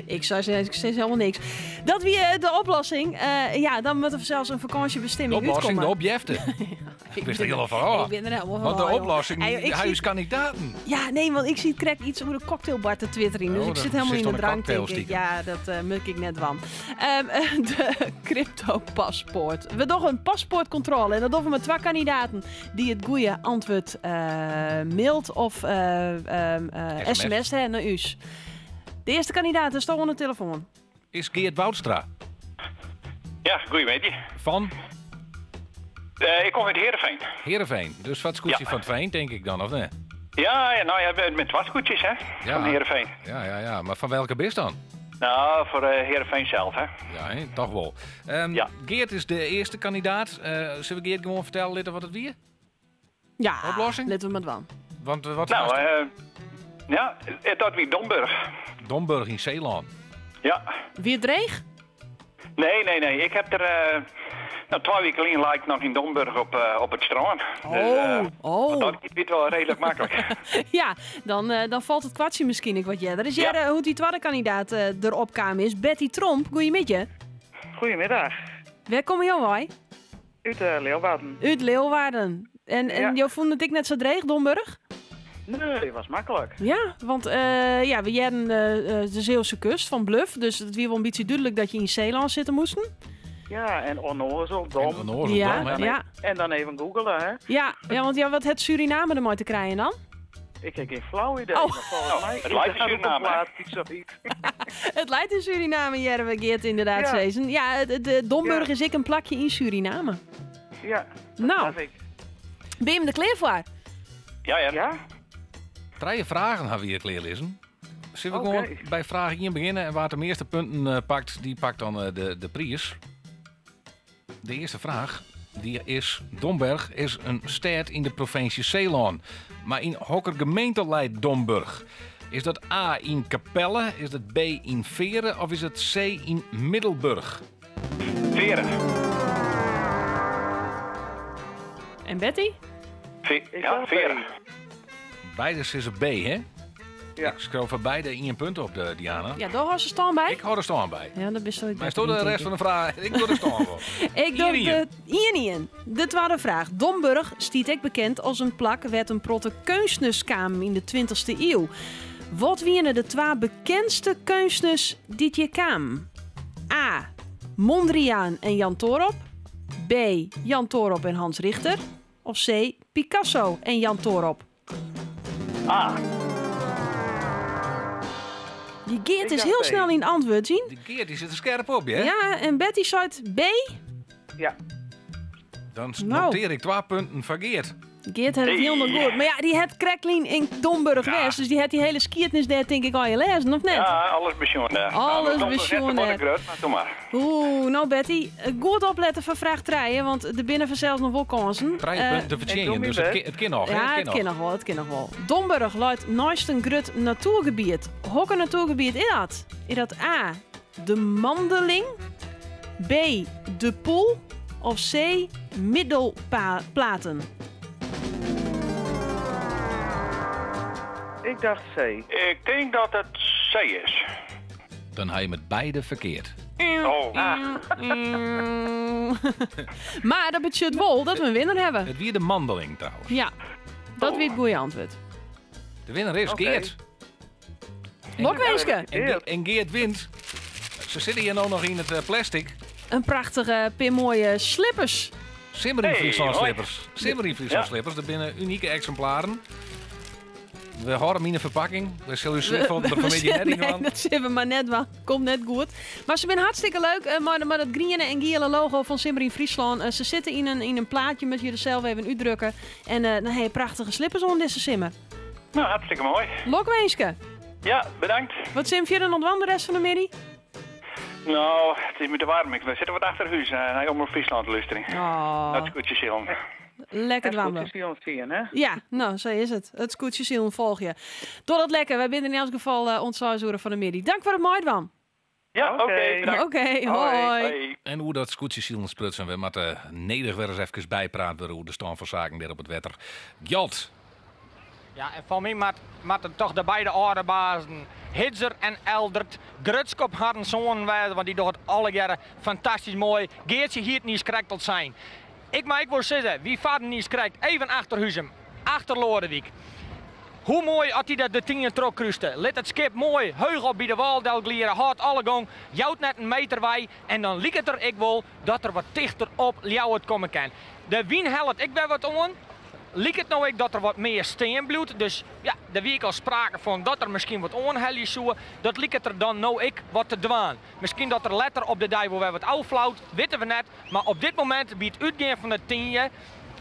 Ik zei helemaal niks. Dat weer de oplossing. Ja, dan moeten we zelfs een vakantiebestemming de oplossing, uitkomen. de opjefte. Ik wist er helemaal van. Ik ben er helemaal van. Want de joh. oplossing, Hey, huiskandidaten. Ja, nee, want ik zie het iets over de cocktailbar te twitteren. Dus ik zit helemaal in de drank, denk ik. Ja, dat muk ik net van. De crypto-paspoort. We doen een paspoortcontrole. En dat doen we met 2 kandidaten die het goede antwoord mailt of sms naar u. De eerste kandidaat is toch aan de telefoon. Is Geert Woudstra. Ja, goeiemiddag. Van? Ik kom uit Heerenveen. Heerenveen, dus wat scootje van het Veen, denk ik dan, of nee? Ja, nou ja, met wasgoedjes, hè, van Heerenveen. Ja, maar van welke bist dan? Nou, voor Heerenveen zelf, hè. Ja, hè? Toch wel. Geert is de eerste kandidaat. Zullen we Geert gewoon vertellen wat het weer? Ja, oplossing? letten we met wel. Want wat nou, ja, dat wie Domburg. Domburg in Zeeland. Ja. Wie dreig? Nee. Ik heb er... 2 weken geleden lag ik nog in Domburg op het strand. Dat is wel redelijk makkelijk. Ja, dan valt het kwartje misschien wat jij. Dus jij, hoe die tweede kandidaat erop kwam is. Betty Tromp, goeiemiddag. Goedemiddag. Waar komen jou wij? Uit Leeuwarden. Uit Leeuwarden. En jou vond het ik net zo dreig, Domburg? Nee, dat was makkelijk. Ja, want we hadden de Zeeuwse kust van Bluff. Dus het was wel een beetje duidelijk dat je in Zeeland zitten moesten. Ja, en onnozel, dom. Ja. En dan even googelen, hè? Ja, want wat het Suriname ermee te krijgen dan? Ik heb geen flauw idee. Oh. Maar volgens mij het lijkt in Suriname, Het lijkt in Suriname, Jerwe Geert, inderdaad, Ja. Sezen. Ja, de Domburg is ik een plakje in Suriname. Ja, nou, ben je hem er klaar voor? Ja. 3 vragen hebben we hier klaar lezen. Zullen we gewoon bij vraag 1 beginnen en waar de meeste punten pakt, die pakt dan de prijs. De eerste vraag, die is: Domburg is een stad in de provincie Zeeland. Maar in welke gemeente leidt Domburg? Is dat A in Capelle, is dat B in Veren of is het C in Middelburg? Veren. En Betty? Veren. Beide is een B, hè? Ja. Ik schrijf voor beide 1 punt op, Diana. Ja, daar hou ze staan bij. Ik hou er staan bij. Ja, dat is zo. Maar is toch de rest van de vraag? Ik doe er staan voor. Ik doe de Ian. De tweede vraag. Domburg stiet ik bekend als een plak werd een protte kunstnerskamer in de 20e eeuw. Wat wienen de 2 bekendste kunstners dit je kwam? A. Mondriaan en Jan Toorop. B. Jan Toorop en Hans Richter. Of C. Picasso en Jan Toorop. A. Die Geert is heel snel in het antwoord zien. Die Geert die zit er scherp op, hè? Ja, en Betty zei B. Ja. Dan noteer ik 2 punten van Geert. Geert had het heel nog goed. Maar ja, die had Krekling in Domburg West. Dus die had die hele skiertnis daar denk ik al je lezen, of net? Ja, alles besjoen. Alles besjoen. Maar doe maar. Oeh, nou Betty, goed opletten voor vraag 3, want er binnen vanzelfs nog wel kansen. 3 punten te verdienen, dus het kan nog. Ja, het kan nog wel. Domburg luidt naast een groot natuurgebied. Welk natuurgebied is dat? Is dat A, de Mandeling, B, de Poel of C, Middelplaten? Ik dacht C. Ik denk dat het C is. Dan ga je met beide verkeerd. Oh. Maar dat betekent wel dat we een winnaar hebben. Het wie de mandeling trouwens. Ja, dat weer het goede antwoord. De winnaar is Geert. Lokweeske. En Geert wint. Ze zitten hier nou nog in het plastic. Een prachtige, mooie slippers. Simmering Friesland mooi. slippers. Simmering Friesland slippers. Dat binnen unieke exemplaren. We horen hem in de verpakking. We zullen u slip van de familie net in. Nee, dat zien we maar net wel. Komt net goed. Maar ze zijn hartstikke leuk. Maar dat groene en gele logo van Simmering Friesland. Ze zitten in een plaatje met je er zelf even uitdrukken. En dan heb je prachtige slippers onder deze simmer. Nou, hartstikke mooi. Lokweeske. Ja, bedankt. Wat sim je dan ontwand de rest van de middag? Nou, het is me te warm. We zitten wat achter huis naar Omroep Friesland luisteren. Oh. Dat is goed, Sion. Lekker dwammen. Ja, nou, zo is het. Het scootje zien volg je. Door dat lekker. Wij binnen in elk geval ontzuizen van de middag. Dank voor het mooi, Wan. Ja, oké. Oké, hoi. En hoe dat scootje zielen sprutsen we moeten nederig weer eens even bijpraten hoe de stand van zaken daar op het wetter. Gjot. Ja, en van mij moeten toch de beide orenbazen Hitzer en Eldert Grutskop hadden zo'n wijze, want die doet alle jaren fantastisch mooi. Geertje hier niet krijgt zijn. Ik wil zeggen, wie vader niet krijgt, even achter Huzem, achter Lodewijk. Hoe mooi had hij dat de 10 trok kruiste. Let het skip mooi, heug op bij de waldelglieren, houdt alle gang, jouwt net een meter wij. En dan liep het er ik wel dat er wat dichter op Ljouwert komen kan. De wien helpt ik ben wat on. Liek het nou ik dat er wat meer steen bloedt. Dus ja, de week al sprake van dat er misschien wat onhellies zoeken. Dat liek het er dan nou ik wat te dwaan. Misschien dat er letter op de dag waar we wat afvlauwt, weten we net. Maar op dit moment biedt uitgaan van de 10,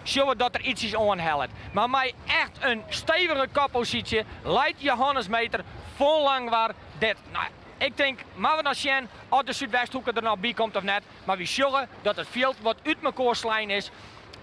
zien we dat er iets is onhelpt. Maar mij echt een stevige koppositie leidt Johannes Meter vol lang waar dit. Nou, ik denk, maar we dan zien of de Zuidwesthoeken er nog bij komt of net. Maar we zorgen dat het veld wat uit elkaar slijn is.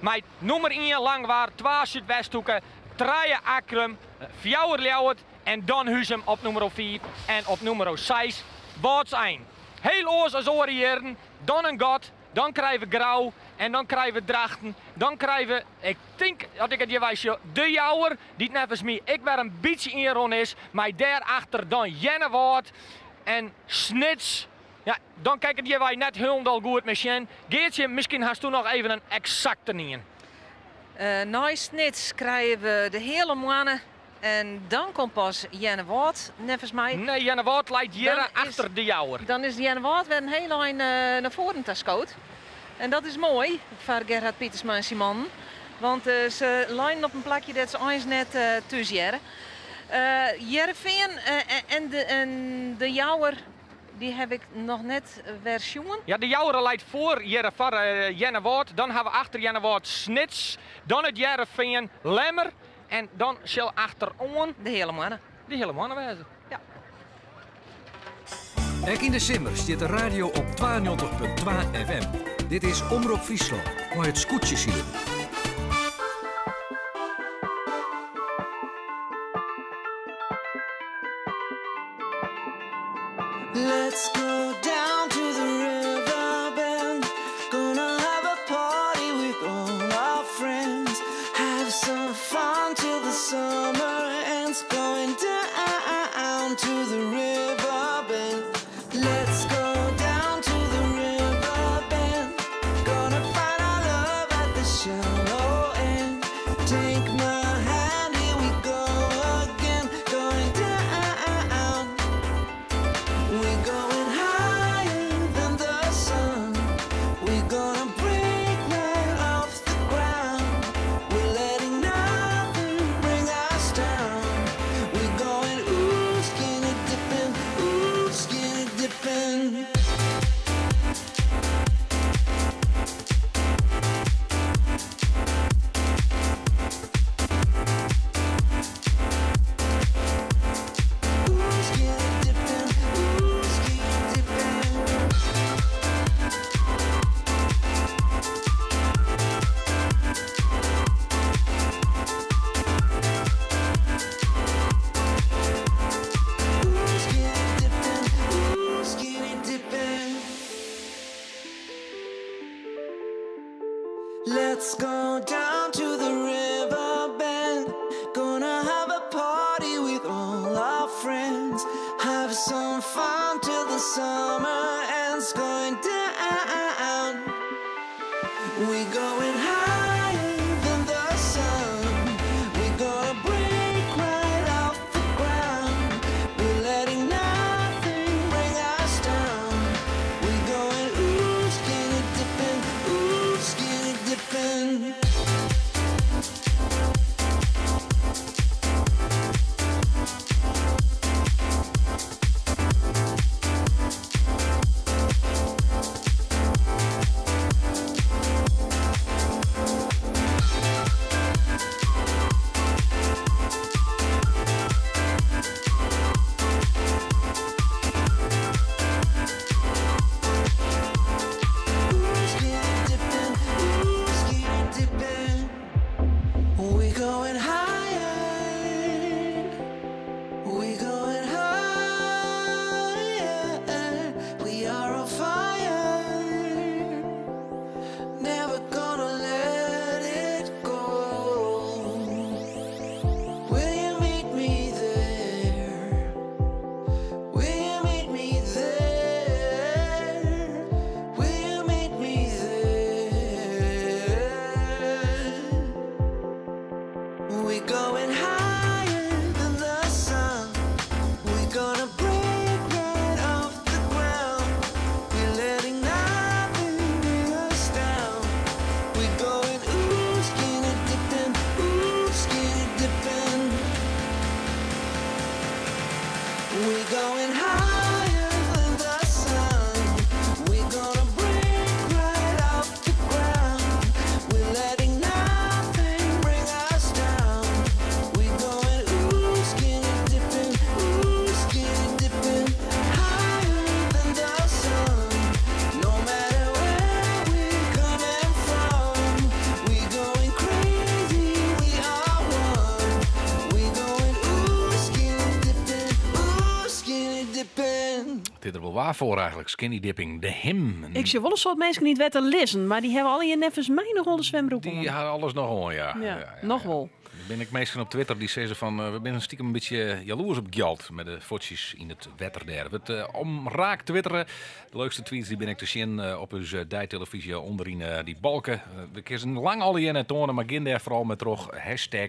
Met nummer 1 Langwaar, 2 Zuidwesthoeken, 3 Akrum, 4 Ljouwert en dan Huzem op nummer 4 en op nummer 6 Boots 1. Heel oors als oriëren, dan een God, dan krijgen we Grauw en dan krijgen we Drachten. Dan krijgen we, ik denk dat ik het je wijs, de Jouwer, die net als mij, ik weer een beetje in rond is, maar daarachter dan Jennewoord en Snits. Ja, dan kijken die wij net helemaal goed machine. Geertje, misschien hast u nog even een exacte niet. Na Snits krijgen we de hele mannen en dan komt pas Jennewoord, nevens mij. Nee, Jennewoord leidt hier achter de Jouwer. Dan is Jennewoord weer een hele lijn naar voren tascoot. En dat is mooi voor Gerhard Pietersma en Simon. Want ze lijnen op een plakje dat ze eens net tussen jaren. Jereveen en de Jouwer. Die heb ik nog net versioen. Ja, de Jouwer leidt voor Jennewoord. Dan hebben we achter Jennewoord Snits. Dan het Jereveen Lemmer. En dan zal achterom de hele mannen. De hele mannen wezen. Ja. Ek in de Simmer zit de radio op 92.2 FM. Dit is Omroep Friesland, waar het scootje zielen. Let's go down to the river bend. Gonna have a party with all our friends. Have some fun till the summer ends. Going down to the river bend. Let's go down to the river bend. Gonna find our love at the shallow end. Take my hand, here we go again. Going down. We're going higher than the sun. We're gonna break right off the ground. We're letting nothing bring us down. We're going ooh, skinny dipping with all our friends. Have some fun till the summer ends. Going down. We going higher than the sun. We gonna break right off the ground. We're letting nothing bring us down. We going ooh skinny dipping, ooh skinny dipping. Dit er wel waar voor eigenlijk, skinny dipping, de him. Ik zie wel een soort mensen niet wetten lezen, maar die hebben al in nevens mij nog wel de zwembroek om. Die hadden alles nog gewoon, ja. Nog wel. Dan ben ik meestal op Twitter die zeggen van, we zijn stiekem een beetje jaloers op geld met de fotjes in het wetter daar. Het omraak twitteren. De leukste tweets die ben ik te zien op uw dijtelevisie onderin die balken. We kunnen lang al in het tonen, maar begin daar vooral met toch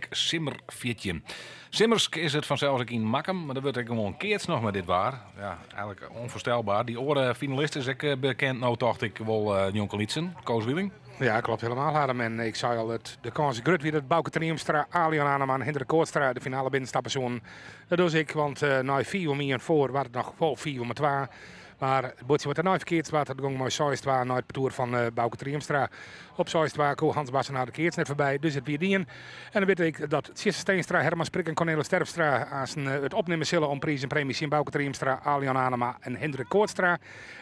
#Simmervietje. Simmersk is het vanzelfs ook in Makkum, maar dat wordt ik gewoon keerts nog met dit waar. Ja, eigenlijk onvoorstelbaar. Die orde finalist is ik bekend, nou dacht ik wel Jonkel Lietsen, Koos Wieling. Ja, klopt helemaal, Adam. En ik zei al, de kans is groot weer dat Bouke Triumstra, Alion Aneman, Hendrik Koortstra de finale binnenstappen zo'n. Dat doe ik, want na 4 voor was het nog wel 4-2. Maar het bootje wordt er nooit verkeerd. Het ging mooi 6-2 naar het parcours van Bouke Triumstra. Op 6-2 kwam Hans Bassen naar de keerts net voorbij. Dus het weer die. En dan weet ik dat Jesse Steenstra, Herman Sprik en Cornelis Terpstra als het opnemen zullen om prijs en premies in Bouke Triumstra, Alion Anema en Hendrik Koortstra.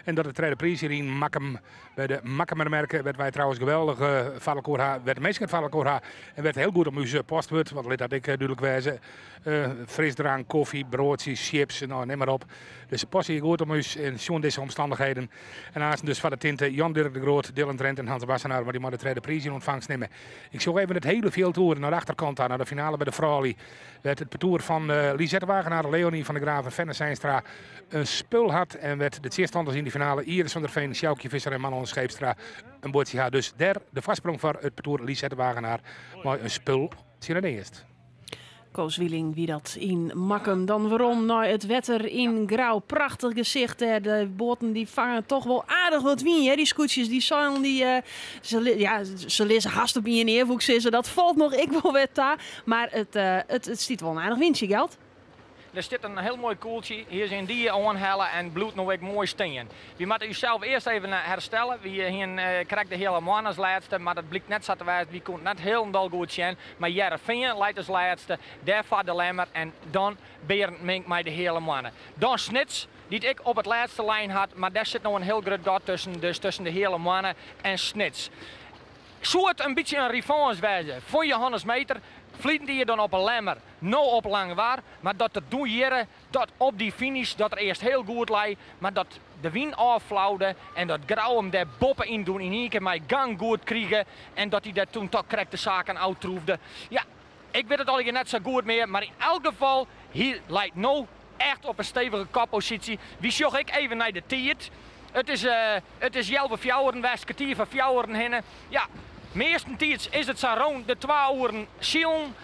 En dat de tweede prijs hier in Makkum, bij de Makkumermerken, werd wij trouwens geweldig Vallenkoorha, werd meestal het Vallenkoorha en werd heel goed op uw post wordt, want dit had ik duidelijk wijzen. Frisdrank, koffie, broodjes, chips, nou neem maar op. Dus het past hier goed om u in zo'n deze omstandigheden. En naast dus van de tinten Jan-Dirk de Groot, Dylan Trent en Hans Wassenaar, maar die maar de tweede prijs in ontvangst nemen. Ik zou even het hele veel toeren naar de achterkant aan, naar de finale bij de Vrouwlie. Werd het parcours van Lisette Wagenaar, Leonie van der Graaf en Fenne Seinstra een spul had. En werd de tweestanders in die finale Iris van der Veen, Sjoukje Visser en Manon Scheepstra een bootje had. Dus daar de vastsprong voor het parcours Lisette Wagenaar. Maar een spul zie je eerst. Koos Wieling, wie dat in Makkum. Dan waarom naar het wetter in Grauw. Prachtig gezicht. Hè. De boten die vangen toch wel aardig wat wien. Hè. Die scootjes, die zijn, ze lezen haast op in neervoek. Dat valt nog ik wel wet daar. Maar het stiet wel een aardig windje, geld. Er zit een heel mooi koeltje. Hier zijn die aanhalen en bloed nog weer mooi steen. We moeten uzelf eerst even herstellen. We krijgen de hele man als laatste, maar dat blijkt net zo te wijzen. We konden net heel goed zien. Maar Jereveen leidt als laatste, daarvoor de lemmer en dan Berend Mink mij de hele mannen. Dan Snits, die ik op het laatste lijn had, maar daar zit nog een heel groot gat tussen, dus tussen de hele mannen en Snits. Zou het een beetje een revanche wijzen voor Johannes Meter? Vliegen die je dan op een lemmer, nou op lang waar, maar dat het doen hier, dat op die finish, dat er eerst heel goed lag, maar dat de wind afflauwde en dat Grauw hem daar boppen in doen, in één keer mijn gang goed kregen en dat hij daar toen toch correct de zaken uittroefde. Ja, Ik weet het al net zo goed meer, maar in elk geval, hier lijkt nou echt op een stevige koppositie. Wie zocht ik even naar de tiert? Het is Jelve Fjouweren, West kwartier van Fjouweren heen. Ja, meestentijds is het zo rond de 2 uur Sion.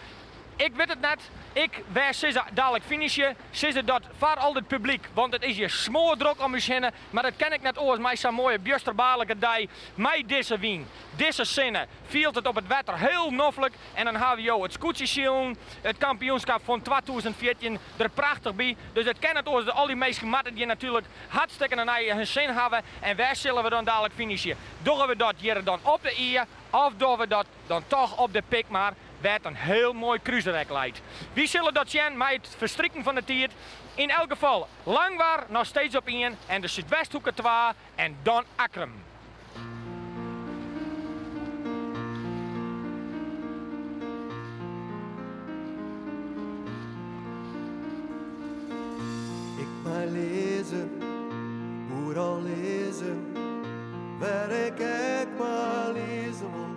Ik weet het net. Ik wijs ze dadelijk finishen. Ze dat voor al het publiek, want het is hier smoordruk om je heen. Maar dat ken ik net oors, mij zo'n mooie bjusterbaarlijke dag. Mij deze wien, deze zinnen, viel het op het wetter heel noffelijk. En dan hebben we het scootjesjoen, het kampioenschap van 2014 er prachtig bij. Dus het ken het oors, al die meeste matten die natuurlijk hartstikke naar hun zin hebben. En wij zullen we dan dadelijk finishen. Doen we dat hier dan op de eer, of doen we dat dan toch op de pik maar. Werd een heel mooi cruiserrek leidt. Wie zullen dat zien met het verstrikken van de tiert? In elk geval, Langwaar nog steeds op 1 en de Zuidwesthoeken 2 en dan Akrum. Ik mij lezen, hoe al lezen, waar ik maar lezen wil.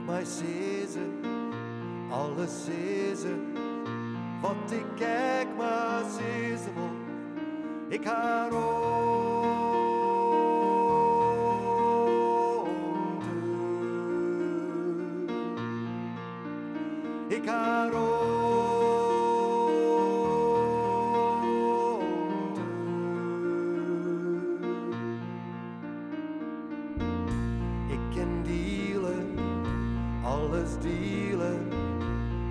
Maar zezen, alles zezen, wat ik kijk maar zezen wil. Ik ga ik ga ik ken dealen. Alles dealen,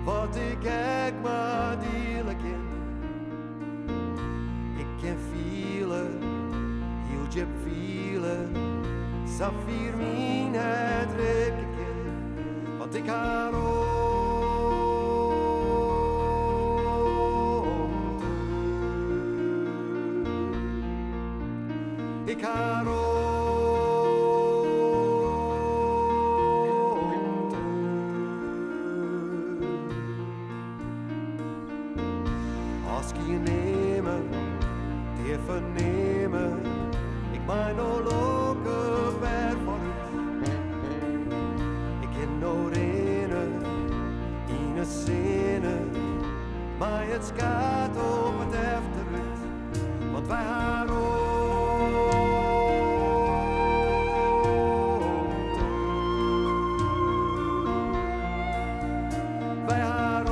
wat ik kijk maar dealen ken. Ik ken vielen, heel jeb vielen, Safir min het rekken ken. Want ik ga ik ga vernemen, ik mijn no lopen ver van het. Ik ken no rennen, in een zinnen, maar het gaat op het efteruit, want wij gaan wij gaan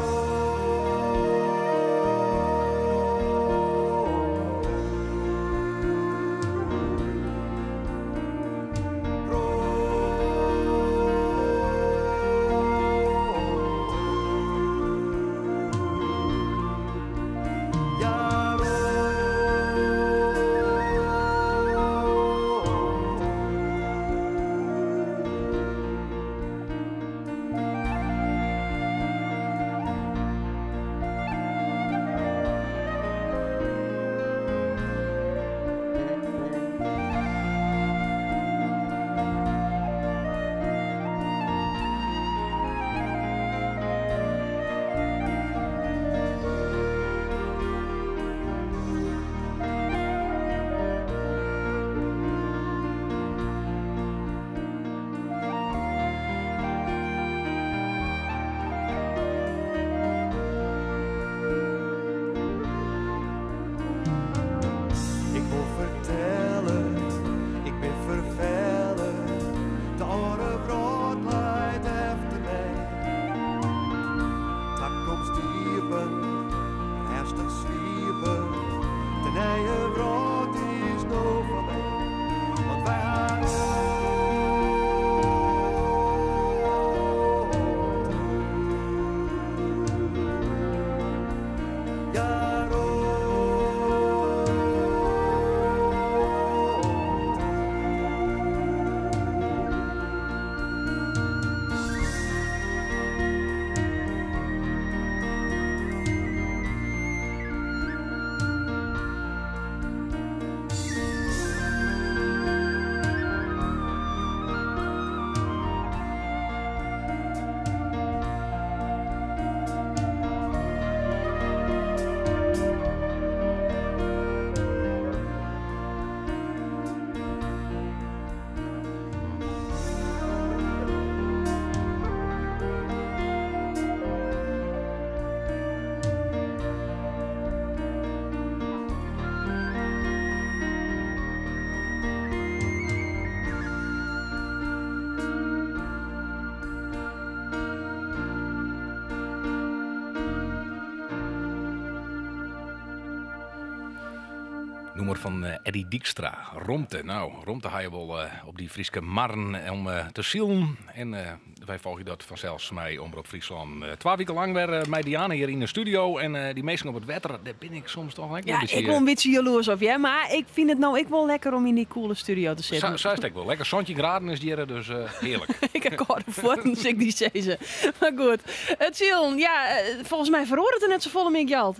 Noemer van Eddie Dijkstra, Romte. Nou, Romte ga je wel op die Frieske marren om te zielen. En wij volgen dat vanzelfs mij Omroep Friesland. 2 weken lang weer met Diana hier in de studio. En die mensen op het wetter, daar ben ik soms toch lekker. Ja, ik wil een beetje jaloers op je, maar ik vind het nou ik wel lekker om in die coole studio te zitten. Zo is het wel. Lekker zonnetje graden is die dus heerlijk. Ik heb kort voor, dus ik die zezen. Maar goed, het zielen, ja, volgens mij verhoort het er net zo vol om geld.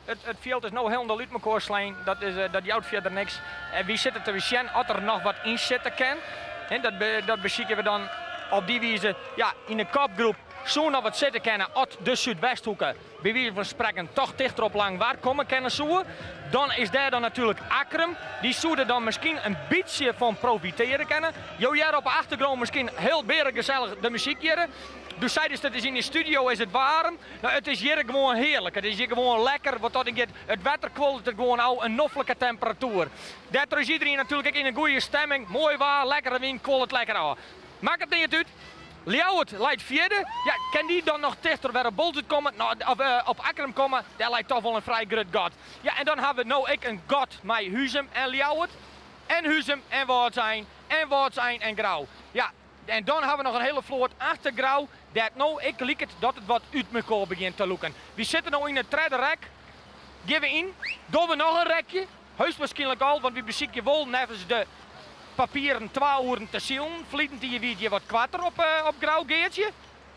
Het veld is nou helemaal uit elkaar slaan. Dat jouwt verder niks. En wie zit er te zien als er nog wat in zitten kan. En dat beschikken we dan op die wijze ja, in een kopgroep zo nog wat zitten kennen uit de Zuidwesthoeken. Bij wie we spreken toch dichter op lang waar komen kennen zo. Dan is daar dan natuurlijk Akrum. Die zouden dan misschien een beetje van profiteren kennen. Jij op de achtergrond misschien heel gezellig de muziek hier. Dus zeiden dat is in de studio is het warm. Nou, het is hier gewoon heerlijk. Het is hier gewoon lekker. Het wetter kwalt gewoon al een noffelijke temperatuur. Daardoor is iedereen natuurlijk ook in een goede stemming. Mooi waar, lekkere wind, kwalt het lekker aan. Maakt het niet uit. Ljouwert leidt vierde. Ja, kan die dan nog dichter weer op Bolzut komen? Nou, op Akrum komen? Dat lijkt toch wel een vrij groot gat. Ja, en dan hebben we nou ook een gat met Huzum en Ljouwert. En Huzum en Waardsijn en Grauw. Ja, en dan hebben we nog een hele vloot achter Grauw. Dat nou, ik liek het dat het wat uit elkaar begint te loeken. We zitten nou in het tweede rek. Geven we in. Doen we nog een rekje. Heus waarschijnlijk al, want we bezieken wel nevens de papieren 2 uur te zien. Vlietend die je weet je wat kwatter op Grauw geertje.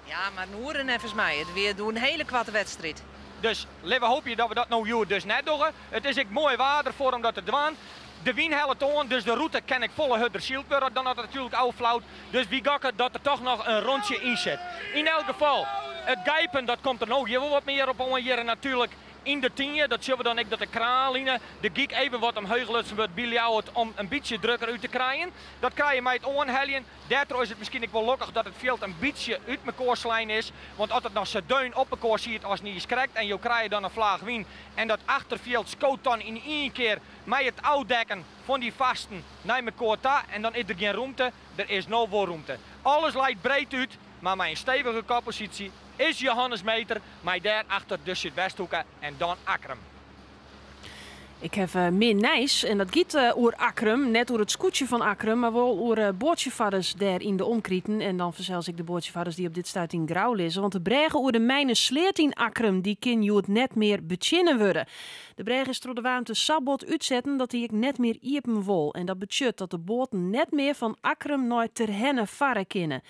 Ja, maar Noeren even mij. Het weer doen een hele kwatte wedstrijd. Dus we hopen dat we dat nou dus net doen. Het is ook mooi water voor om dat te doen. De wind helpt aan, dus de route kan ik volle hudder zield worden. Dan had het natuurlijk al flauw. Dus wie gakken dat er toch nog een rondje in zit. In elk geval, het gijpen dat komt er nog hier wel wat meer op hier natuurlijk. In de 10, dat zullen we dan ook dat de kraaline, de geek even wat omhoog lutsen wordt bij jou om een beetje drukker uit te krijgen. Dat krijg je met het aanheljen. Daardoor is het misschien ook wel lokkig dat het veld een beetje uit elkaar slaan is. Want als het nog zo deun op elkaar ziet als het niet is correct en je krijgt dan een vlaag wien. En dat achterveld scoot dan in één keer met het uitdekken van die vasten naar elkaar toe. En dan is er geen ruimte, er is nou wel ruimte. Alles lijkt breed uit, maar met een stevige koppositie is Johannes Meter, maar daar achter de Zuidwesthoeken en dan Akrum. Ik heb meer Nijs en dat gaat oer Akrum, net oer het scootje van Akrum, maar wel oer boordjevadders daar in de omkrieten. En dan verzels ik de boordjevadders die op dit stuit in Grauw lezen. Want de bregen oer de mijne sleert in Akrum, die kan je het net meer bechinnen worden. De bregen is door de warmte sabot uitzetten dat die ik net meer iepen wil. En dat betekent dat de boten net meer van Akrum naar Terhenne varen kunnen.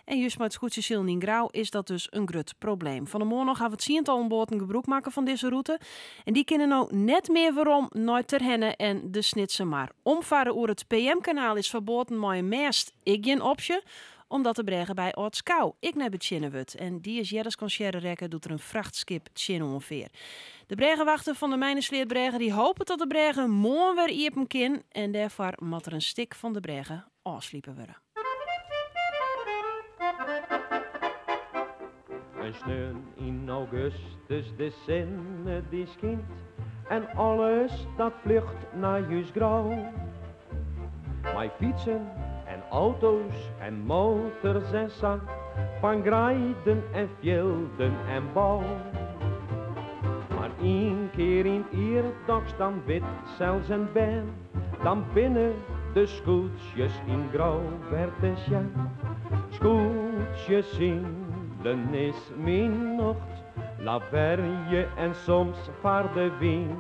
En juist met het scootje in Grauw is dat dus een groot probleem. Van de morgen gaan we het ziental boten gebruik maken van deze route. En die kunnen nou net meer waarom naar Terhenne en de Snitse maar. Omvaren over het PM-kanaal is verboden met een mast. Ik geen optie, omdat de bregen bij Oortskou ik net bechinnen wordt. En die is jedders concierre rekken doet er een vrachtskip chin ongeveer. De bregenwachten van de mijnesleerbregen die hopen dat de bregen morgen weer iepen kan. En daarvoor moet er een stik van de bregen afsliepen worden. Een sneeuw in augustus, de zonne die schijnt en alles dat vlucht naar juist grauw. Mijn fietsen en auto's en motors en zak, van grijden en velden en bouw. Maar één keer in het eerdags dan wit zelfs een ben, dan binnen de scootjes in grauw werd het ja. Scootjes in dan is mijn nacht, laverje en soms vaar de wind.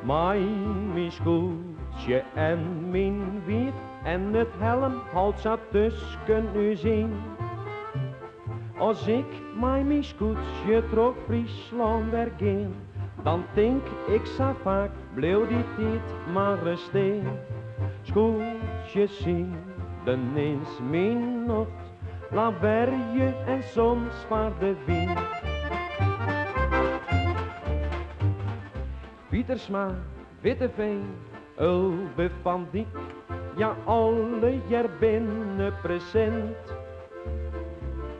Mijn scootje en mijn wiet en het helm houdt zo tussen u zien. Als ik mijn scootje trok Friesland weer gaan, dan denk ik zo vaak, bleef die tijd maar steen. Scootjes zien, dan is mijn nacht, laverje en soms vaar de wind. Pietersma, Witteveen, Ulbe van Diek, ja alle jaar binnen present.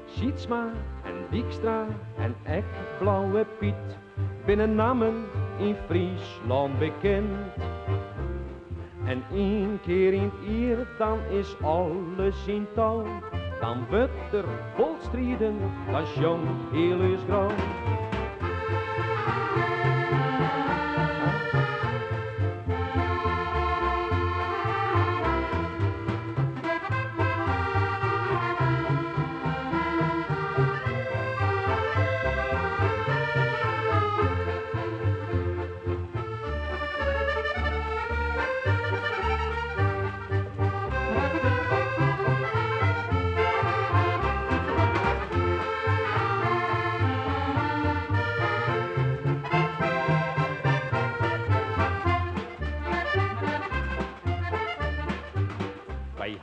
Sietsma en Dijkstra en Ek Blauwe Piet, binnen namen in Friesland bekend. En één keer in het jaar dan is alles in touw. Dan wordt er vol strijden, dan jong heel is grauw.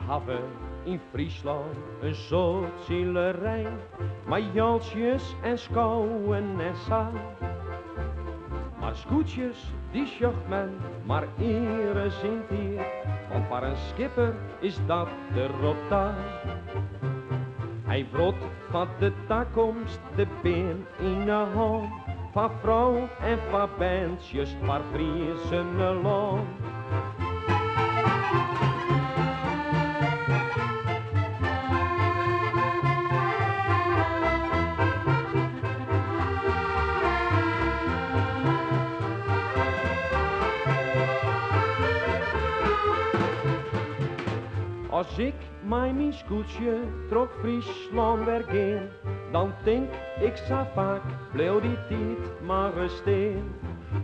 hebben in Friesland een soort zielerij, maar jalsjes en schouwen en sa. Maar scootjes, die sjocht men maar ere zint hier, want voor een skipper is dat de rota. Hij vrot van de toekomst de been in de hand, van vrouw en van bandjes, van Friese land. Als ik mijn scootje trok Friesland weer gaan, dan denk ik zo vaak, bleef die tijd maar steen.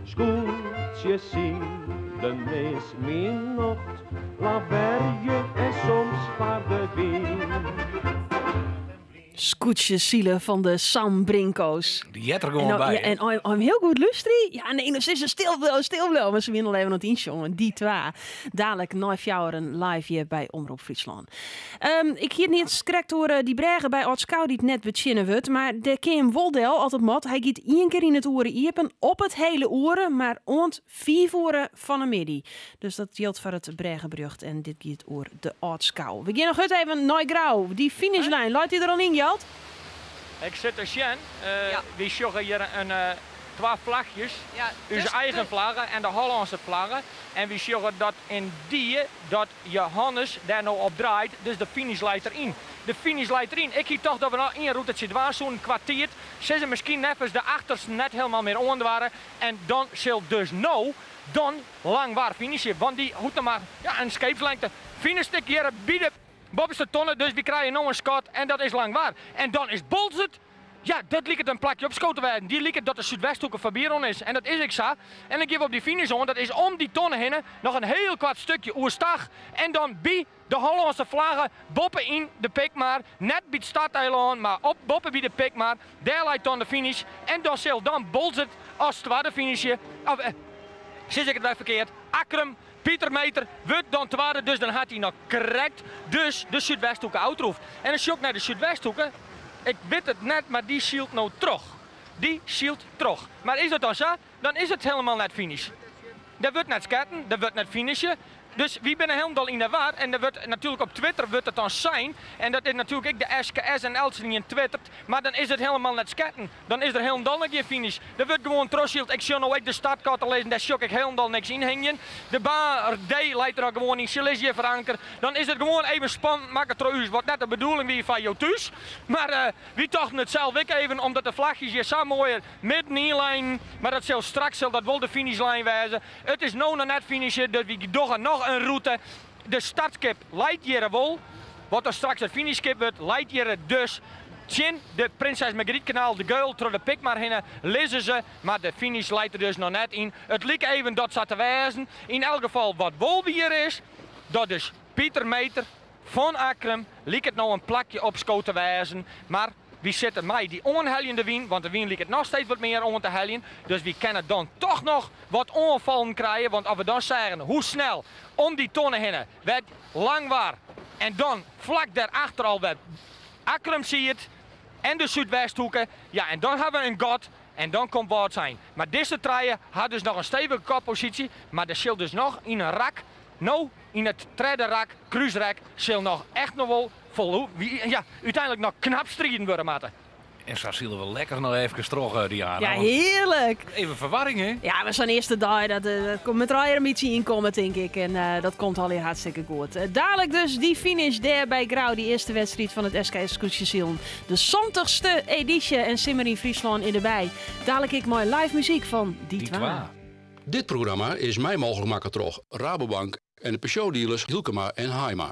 Scootjes zien de mees min nacht, la berje en soms vaar de wind. Scootjes zielen van de Sam Brinko's. Die jet er gewoon bij. En hem heel goed lustrie. Ja, nee, nog steeds stil. Maar ze winnen al even nog eens, jongen. Die twee. Dadelijk 9 een live hier bij Omroep Friesland. Ik hier niet correct horen die bregen bij Oudskouw die het net beginnen wordt. Maar de Kim Woldel, altijd mot, hij gaat 1 keer in het oren iepen op het hele oren, maar ont 4 uur van de middag. Dus dat geldt voor het Bregenbrug en dit gaat oor de Oudskouw. We gaan nog even naar Grauw. Die finishlijn, laat hij er al in, Jalt? Ik zit er Sjen. We sjoggen hier een 2 vlagjes. Ja, onze eigen vlaggen en de Hollandse vlaggen. En we sjoggen dat in die dat Johannes daar nou op draait. Dus de finish leidt erin. De finish leidt erin. Ik zie toch dat we nog 1 route zitten waar zo'n kwartier. Ze zijn misschien even de achterste net helemaal meer onder waren. En dan zal dus nou dan lang waar finishen. Want die hoeft maar een scheepslengte. Finish ik hier bieden. Bovenste tonnen, dus we krijgen nog een scot en dat is lang waar. En dan is Bolzert, ja, dat lijkt het een plakje op Schotenwijn. Die lijkt het dat de Zuidwesthoek van Bieron is. En dat is ik zo. En ik geef op die finish on, dat is om die tonnen heen nog een heel kwart stukje oerstag. En dan bij de Hollandse vlaggen boppen in de Pikmaar. Net bij het stadeiland, maar op boppen bij de Pikmaar. Daar lijkt dan de finish. En dan zal dan Bolzert als tweede finishje. Zit ik het weer verkeerd? Akrum. Pieter Meter wordt dan tweede, dus dan had hij nog correct. Dus de Zuidwesthoeken uitroeft. En als je ook naar de Zuidwesthoeken, ik weet het net, maar die shield nou terug. Die shield terug. Maar is dat dan zo? Dan is het helemaal net finish. Dat wordt net skaten, dat wordt net finishen. Dus wie ben helemaal in de war? En er wordt natuurlijk op Twitter wordt het dan zijn. En dat is natuurlijk ook de SKS en Els die in twittert. Maar dan is het helemaal net skaten. Dan is er helemaal geen finish. Er wordt gewoon trotschild. Ik zie nou ook de startkaart lezen, daar shock ik helemaal niks in hingen. De baan D leidt er gewoon in Silesië verankerd. Dan is het gewoon even spannend maken trouwens. Wat net de bedoeling wie van jou thuis. Maar wie toch het zelf ik even, omdat de vlagjes hier zo mooi midden inlijn. Maar dat zal straks dat wel de finishlijn wijzen. Het is nou nog net finishen, dus we doen nog een route. De startskip leidt hier wel. Wat er straks het finishskip wordt, leidt hier dus. Tjen, de Prinses Margriet kanaal, de geul, door de Pikmaar heen, lezen ze. Maar de finish leidt er dus nog net in. Het lijkt even dat ze te wijzen. In elk geval wat wel hier is, dat is Pieter Meter van Akrum. Lijkt het nou een plakje op schoot te wijzen. Maar wie zit er mij die onheljende wien, want de wien lijkt het nog steeds wat meer on te heljen. Dus wie kunnen dan toch nog wat onvallen krijgen. Want als we dan zeggen hoe snel om die tonnen heen werd lang waar. En dan vlak daarachter al werd Akrum zie het. En de Zuidwesthoeken. Ja, en dan hebben we een god. En dan komt wat zijn. Maar deze treien had dus nog een stevige koppositie. Maar er zit dus nog in een rak. Nou, in het tweede rak, kruisrek, zal nog echt nog wel vol. Ja, uiteindelijk nog knap strijden worden, maten. En zo zullen we lekker nog even strogen, Diana. Ja, heerlijk. Even verwarring, hè? Ja, we zijn eerste dag. Dat komt met rijden een beetje inkomen, denk ik. En dat komt alweer hartstikke goed. Dadelijk dus die finish daar bij Grauw. Die eerste wedstrijd van het SKS Scootjesielen. De 70ste editie en Simmer in Friesland in de bij. Dadelijk ik mooi live muziek van Die Twa. Dit programma is mij mogelijk maken door Rabobank en de Peugeot-dealers Hielkema en Haima.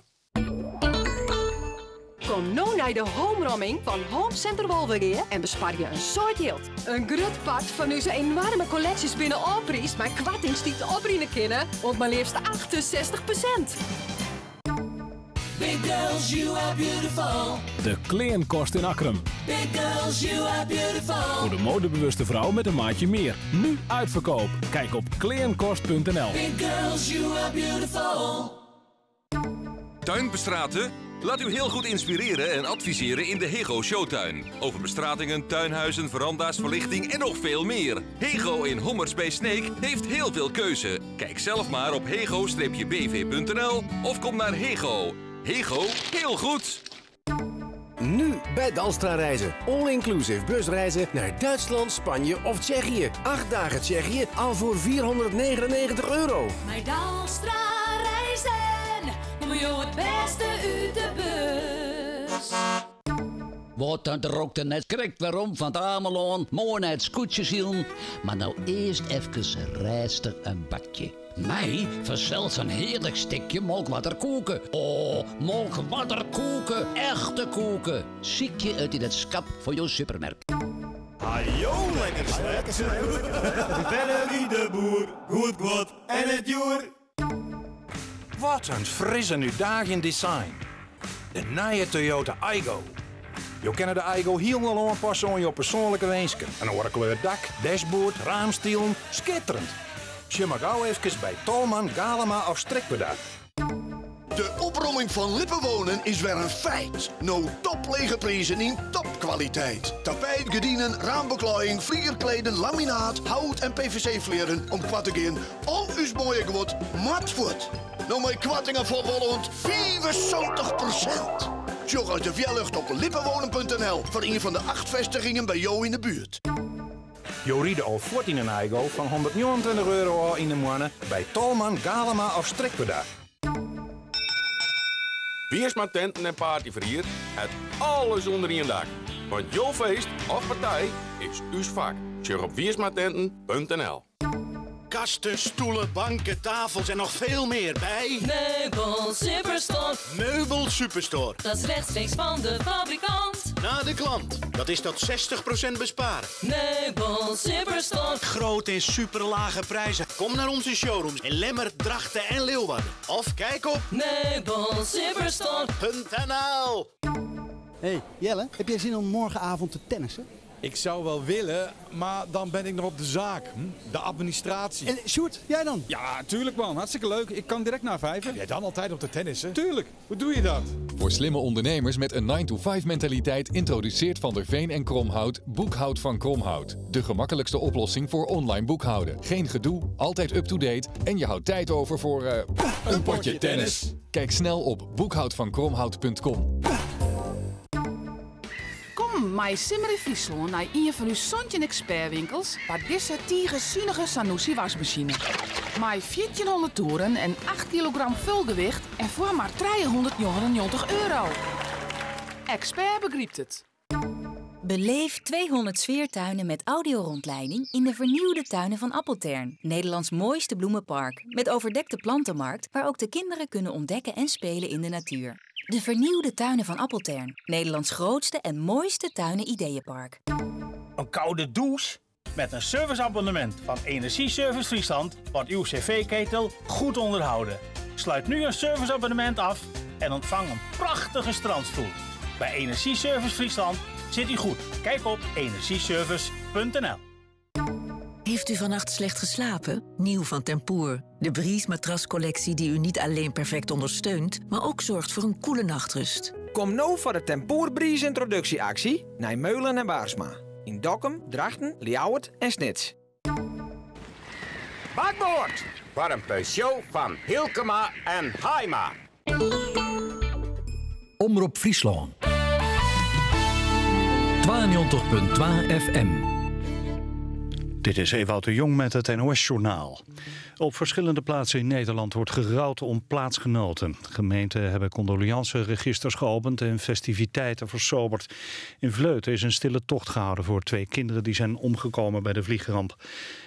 Kom nou naar de home-romming van Home Center Wolverine en bespaar je een soort geld. Een groot pad van onze enorme collecties binnen Alprijs, maar kwartings die te opbrengen kunnen, op maar liefst 68%. Big girls, you are beautiful. De Kleinkost in Akrum. Big girls, you are beautiful. Voor de modebewuste vrouw met een maatje meer. Nu uitverkoop. Kijk op kleinkost.nl. Big girls, you are beautiful. Tuin bestraten? Laat u heel goed inspireren en adviseren in de Hego Showtuin. Over bestratingen, tuinhuizen, veranda's, verlichting en nog veel meer. Hego in Hommers bij Sneek heeft heel veel keuze. Kijk zelf maar op hego-bv.nl of kom naar Hego. Hego, heel goed! Nu bij Dalstra Reizen. All-inclusive busreizen naar Duitsland, Spanje of Tsjechië. 8 dagen Tsjechië al voor €499. Bij Dalstra Reizen doe je het beste uit de bus. Wat dan rookt er net krijgt waarom van het Ameland, mooi naar het scootje zien. Maar nou eerst even rijster een bakje. Mij verzelt een heerlijk stikje molkwaterkoeken. Oh, molkwaterkoeken, echte koeken. Ziek je uit in het schap voor jouw supermerk. Hallo, lekker snel. Bennerie de boer, goed en het joer. Wat een frisse nu dag in design. De nieuwe Toyota Aygo. Je kent de Aygo helemaal aanpassen aan je persoonlijke wensen. Een oorkleur dak, dashboard, raamstielen, schitterend. Je mag gauw even bij Tolman, Galema of Strikbedak. De opromming van Lippenwonen is weer een feit. Nou toplege prijzen in topkwaliteit. Tapijt, gedienden, raambeklaaiing, vliegerkleden, laminaat, hout en PVC-vleren om kwart te gaan. Al uw mooie geword matvoet. Nou mijn kwattingen voor Holland 75%. Jog uit de Vjellucht op lippenwonen.nl voor een van de 8 vestigingen bij jou in de buurt. Je riede al 14 een Aygo van €129 in de maand bij Tolman, Galema of Strikbedak. Wiersma Tenten en Partyverrier, het alles onder één dak. Want jouw feest of partij is uw vak. Surf op wiersmatenten.nl. Kasten, stoelen, banken, tafels en nog veel meer bij... Meubel Superstore. Meubel Superstore. Dat is rechtstreeks van de fabrikant. Naar de klant. Dat is tot 60% besparen. Meubel Superstore. Grote en superlage prijzen. Kom naar onze showrooms in Lemmer, Drachten en Leeuwarden. Of kijk op meubelsuperstore.nl. Hey Jelle, heb jij zin om morgenavond te tennissen? Ik zou wel willen, maar dan ben ik nog op de zaak. De administratie. En Sjoerd, jij dan? Ja, tuurlijk man. Hartstikke leuk. Ik kan direct naar 5. Jij dan altijd op de tennissen? Tuurlijk. Hoe doe je dat? Voor slimme ondernemers met een 9-to-5 mentaliteit introduceert Van der Veen en Kromhout Boekhoud van Kromhout. De gemakkelijkste oplossing voor online boekhouden. Geen gedoe, altijd up-to-date en je houdt tijd over voor een potje tennis. Kijk snel op boekhoudvankromhout.com. Kom, mij simmer in Friesland naar een van uw Sontje expertwinkels waar deze tiegezinnige Sanusi wasmachine. Mij 1400 toeren en 8 kilogram vulgewicht en voor maar €399. Expert begrijpt het. Beleef 200 sfeertuinen met audiorondleiding in de vernieuwde tuinen van Appeltern. Nederlands mooiste bloemenpark. Met overdekte plantenmarkt waar ook de kinderen kunnen ontdekken en spelen in de natuur. De vernieuwde tuinen van Appeltern. Nederlands grootste en mooiste tuinen-ideeënpark. Een koude douche? Met een serviceabonnement van Energieservice Friesland wordt uw cv-ketel goed onderhouden. Sluit nu een serviceabonnement af en ontvang een prachtige strandstoel. Bij Energieservice Friesland zit u goed. Kijk op energieservice.nl. Heeft u vannacht slecht geslapen? Nieuw van Tempoor. De Breeze matrascollectie die u niet alleen perfect ondersteunt, maar ook zorgt voor een koele nachtrust. Kom nou voor de Tempoor Breeze introductieactie naar Meulen en Baarsma. In Dokkum, Drachten, Ljouwert en Snits. Bakboord voor een Peugeot van Hilkema en Haima. Omroep Friesland. 92.2 FM. Dit is Ewout de Jong met het NOS-journaal. Op verschillende plaatsen in Nederland wordt gerouwd om plaatsgenoten. Gemeenten hebben condoleanceregisters geopend en festiviteiten versoberd. In Vleuten is een stille tocht gehouden voor 2 kinderen die zijn omgekomen bij de vliegramp.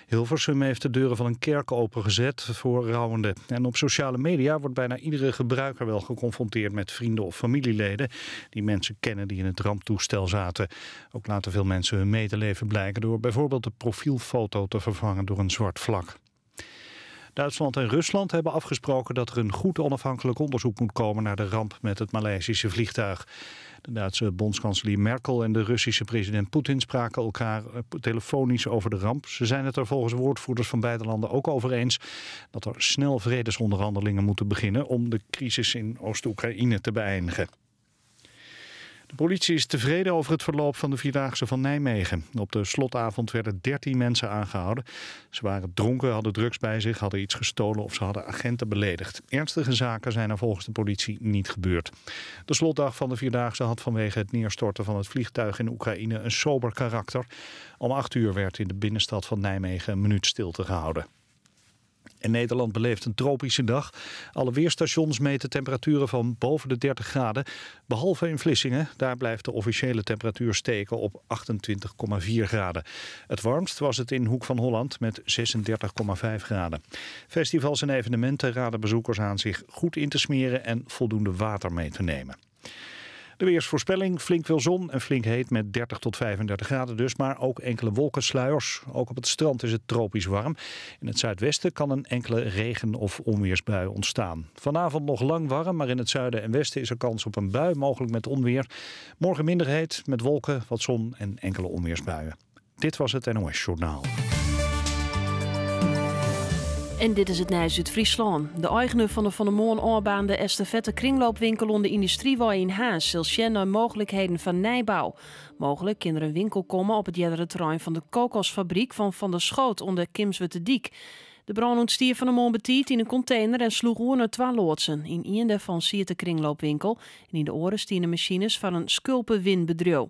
Hilversum heeft de deuren van een kerk opengezet voor rouwenden. En op sociale media wordt bijna iedere gebruiker wel geconfronteerd met vrienden of familieleden die mensen kennen die in het ramptoestel zaten. Ook laten veel mensen hun medeleven blijken door bijvoorbeeld de profielfoto te vervangen door een zwart vlak. Duitsland en Rusland hebben afgesproken dat er een goed onafhankelijk onderzoek moet komen naar de ramp met het Maleisische vliegtuig. De Duitse bondskanselier Merkel en de Russische president Poetin spraken elkaar telefonisch over de ramp. Ze zijn het er volgens woordvoerders van beide landen ook over eens dat er snel vredesonderhandelingen moeten beginnen om de crisis in Oost-Oekraïne te beëindigen. De politie is tevreden over het verloop van de Vierdaagse van Nijmegen. Op de slotavond werden 13 mensen aangehouden. Ze waren dronken, hadden drugs bij zich, hadden iets gestolen of ze hadden agenten beledigd. Ernstige zaken zijn er volgens de politie niet gebeurd. De slotdag van de Vierdaagse had vanwege het neerstorten van het vliegtuig in Oekraïne een sober karakter. Om 8 uur werd in de binnenstad van Nijmegen een minuut stilte gehouden. En Nederland beleeft een tropische dag. Alle weerstations meten temperaturen van boven de 30 graden. Behalve in Vlissingen. Daar blijft de officiële temperatuur steken op 28,4 graden. Het warmst was het in Hoek van Holland met 36,5 graden. Festivals en evenementen raden bezoekers aan zich goed in te smeren en voldoende water mee te nemen. De weersvoorspelling, flink veel zon en flink heet met 30 tot 35 graden dus, maar ook enkele wolkensluiers. Ook op het strand is het tropisch warm. In het zuidwesten kan een enkele regen- of onweersbui ontstaan. Vanavond nog lang warm, maar in het zuiden en westen is er kans op een bui, mogelijk met onweer. Morgen minder heet, met wolken, wat zon en enkele onweersbuien. Dit was het NOS Journaal. En dit is het nieuws uit Friesland. De eigenaar van de Van der Moorn aanbaande estafette kringloopwinkel onder Industriewei in Haas zal naar mogelijkheden van nijbouw. Mogelijk kan er een winkel komen op het jeddere terrein van de kokosfabriek van der Schoot onder Kimswetterdiek. De brand ontstier Van der Moorn betiet in een container en sloeg oor naar 2 loodsen. In een daarvan zie je de kringloopwinkel en in de oren stieren machines van een skulpenwindbedrijf.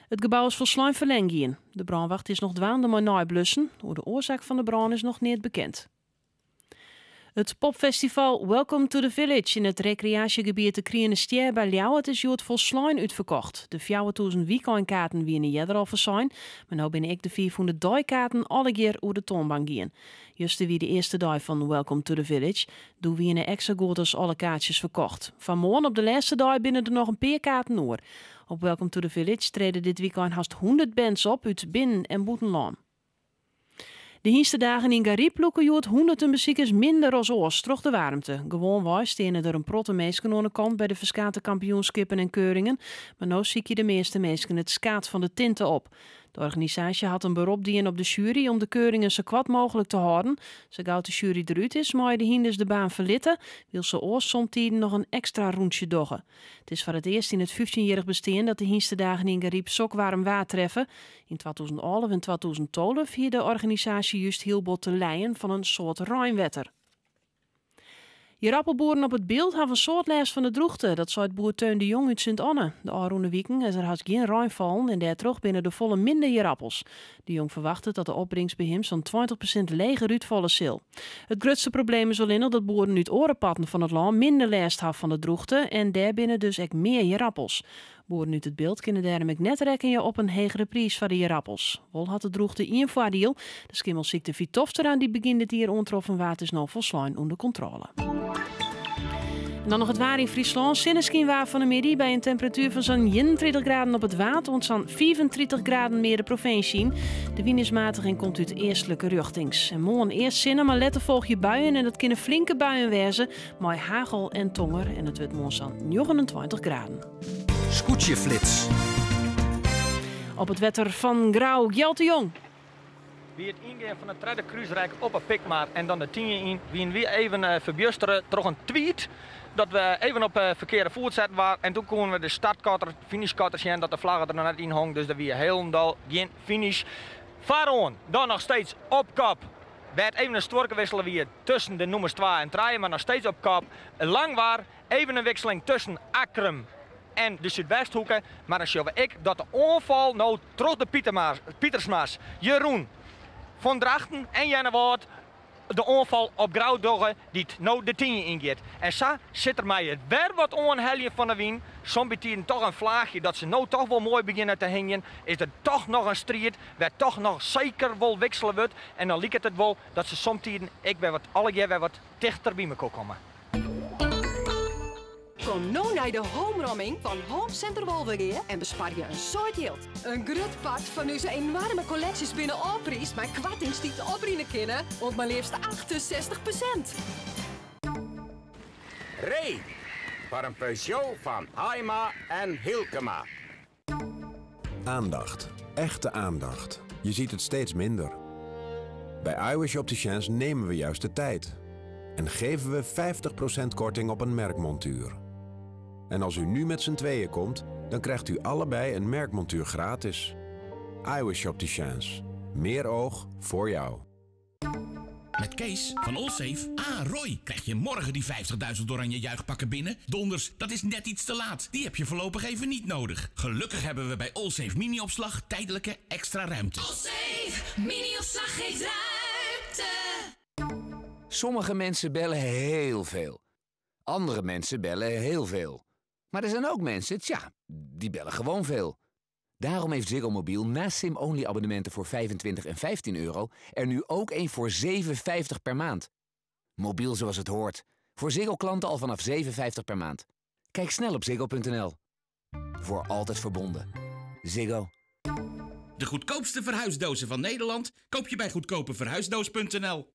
Het gebouw is volslijn verlengd. De brandwacht is nog dwaande maar nablussen. Hoe de oorzaak van de brand is nog niet bekend. Het popfestival Welcome to the Village in het recreatiegebied de Krienestier bij Ljouwert is juist volslijn uitverkocht. De 4000 weekendkaarten wie in de al zijn, maar nu ben ik de 400 dagkaarten alle keer over de toonbank gaan. Juist wie de eerste dag van Welcome to the Village doen we in de extra goeders alle kaartjes verkocht. Vanmorgen op de laatste dag binnen er nog een paar kaarten oor. Op Welcome to the Village treden dit weekend haast 100 bands op uit binnen- en buitenland. De eerste dagen in Gariep loeken joet honderden bezoekers minder als oors, troch de warmte. Gewoon was stenen er een protte meesken aan de kant bij de verskate kampioenskippen en keuringen, maar nu zie je de meeste meesken het skaat van de tinten op. De organisatie had een beroep dienen op de jury om de keuringen zo kwad mogelijk te houden. Zo gauw de jury eruit is, maar de hinders de baan verlitten, wil ze oors somtijden nog een extra rondje doggen. Het is voor het eerst in het 15-jarig bestaan dat de eerste dagen in Gariep sok warm water treffen. In 2011 en 2012 hier de organisatie juist heel bot te leien van een soort Rijnwetter. Je rappelboeren op het beeld hebben een soort les van de droogte. Dat zei het boer Teun de Jong uit Sint-Anne. De aanroende weken is er haast geen ruim vallen en daar terug binnen de volle minder je rappels. De Jong verwachtte dat de opbrengst bij hem zo'n 20% leger uitvallen zal. Het grootste probleem is alleen dat boeren uit orenpatten van het land minder last hebben van de droogte en daarbinnen dus ook meer je rappels. Boeren uit het beeld kunnen daarom ook net rekenen op een hegere prijs van die rappels. Wol had de droogte in voordeel. De schimmelziekte Vitofthera die begint dit hier ontroffen water is nou volslijn onder controle. En dan nog het waar in Friesland. Sinneskin waar van de middag bij een temperatuur van zo'n 31 graden op het water en zo'n 34 graden meer de provincie. De wind is matig en komt uit eestelijke richtings. En morgen eerst zinnen, maar letten volg je buien en dat kunnen flinke buien wezen. Mooi hagel en tonger en het wordt morgen zo'n 29 graden. Scootjeflits. Op het wetter van Grauw, Jelte Jong. Wie het ingaan van het tweede cruiserijk op een pikmaat en dan de 10 in, wie weer even verbjuisteren, toch een tweet dat we even op verkeerde voet zetten waren. En toen konden we de startkater, finishkater zien dat de vlag er nog net in hong, dus dat weer helemaal geen finish. Varon, dan nog steeds op kop. Werd even een storkenwisselen weer tussen de nummers 2 en 3, maar nog steeds op kop. Lang waar, even een wisseling tussen Akrum en de Zuidwesthoeken. Maar dan zie ik dat de aanval nou terug de Pietersmaas, Jeroen van Drachten en Jannewoord de aanval op Grauwdoggen die nou de 10 ingeet. En zo zit er mij het weer wat onhelje van de wien. Soms betekent toch een vlaagje dat ze nou toch wel mooi beginnen te hangen. Is er toch nog een strijd, waar toch nog zeker wel wisselen wordt. En dan lijkt het wel dat ze soms ik ben wat alle keer weer wat dichter bij me komen. Kom nou naar de homeromming van Home Center Wolverine en bespaar je een soort geld. Een groot pad van onze enorme collecties binnen opprijs, maar kwartings die te opbrengen kunnen, op maar liefst 68%. Ray, voor een Peugeot van Haima en Hilkema. Aandacht. Echte aandacht. Je ziet het steeds minder. Bij iWish Opticians nemen we juist de tijd. En geven we 50% korting op een merkmontuur. En als u nu met z'n tweeën komt, dan krijgt u allebei een merkmontuur gratis. iWish Opticians. Meer oog voor jou. Met Kees van Allsafe. Roy, krijg je morgen die 50.000 oranje juichpakken binnen? Donders, dat is net iets te laat. Die heb je voorlopig even niet nodig. Gelukkig hebben we bij Allsafe mini-opslag tijdelijke extra ruimte. Allsafe mini-opslag geeft ruimte. Sommige mensen bellen heel veel. Andere mensen bellen heel veel. Maar er zijn ook mensen, die bellen gewoon veel. Daarom heeft Ziggo Mobiel naast SIM-only abonnementen voor 25 en 15 euro... er nu ook een voor 7,50 per maand. Mobiel zoals het hoort. Voor Ziggo-klanten al vanaf 7,50 per maand. Kijk snel op ziggo.nl. Voor altijd verbonden. Ziggo. De goedkoopste verhuisdozen van Nederland koop je bij goedkopeverhuisdoos.nl.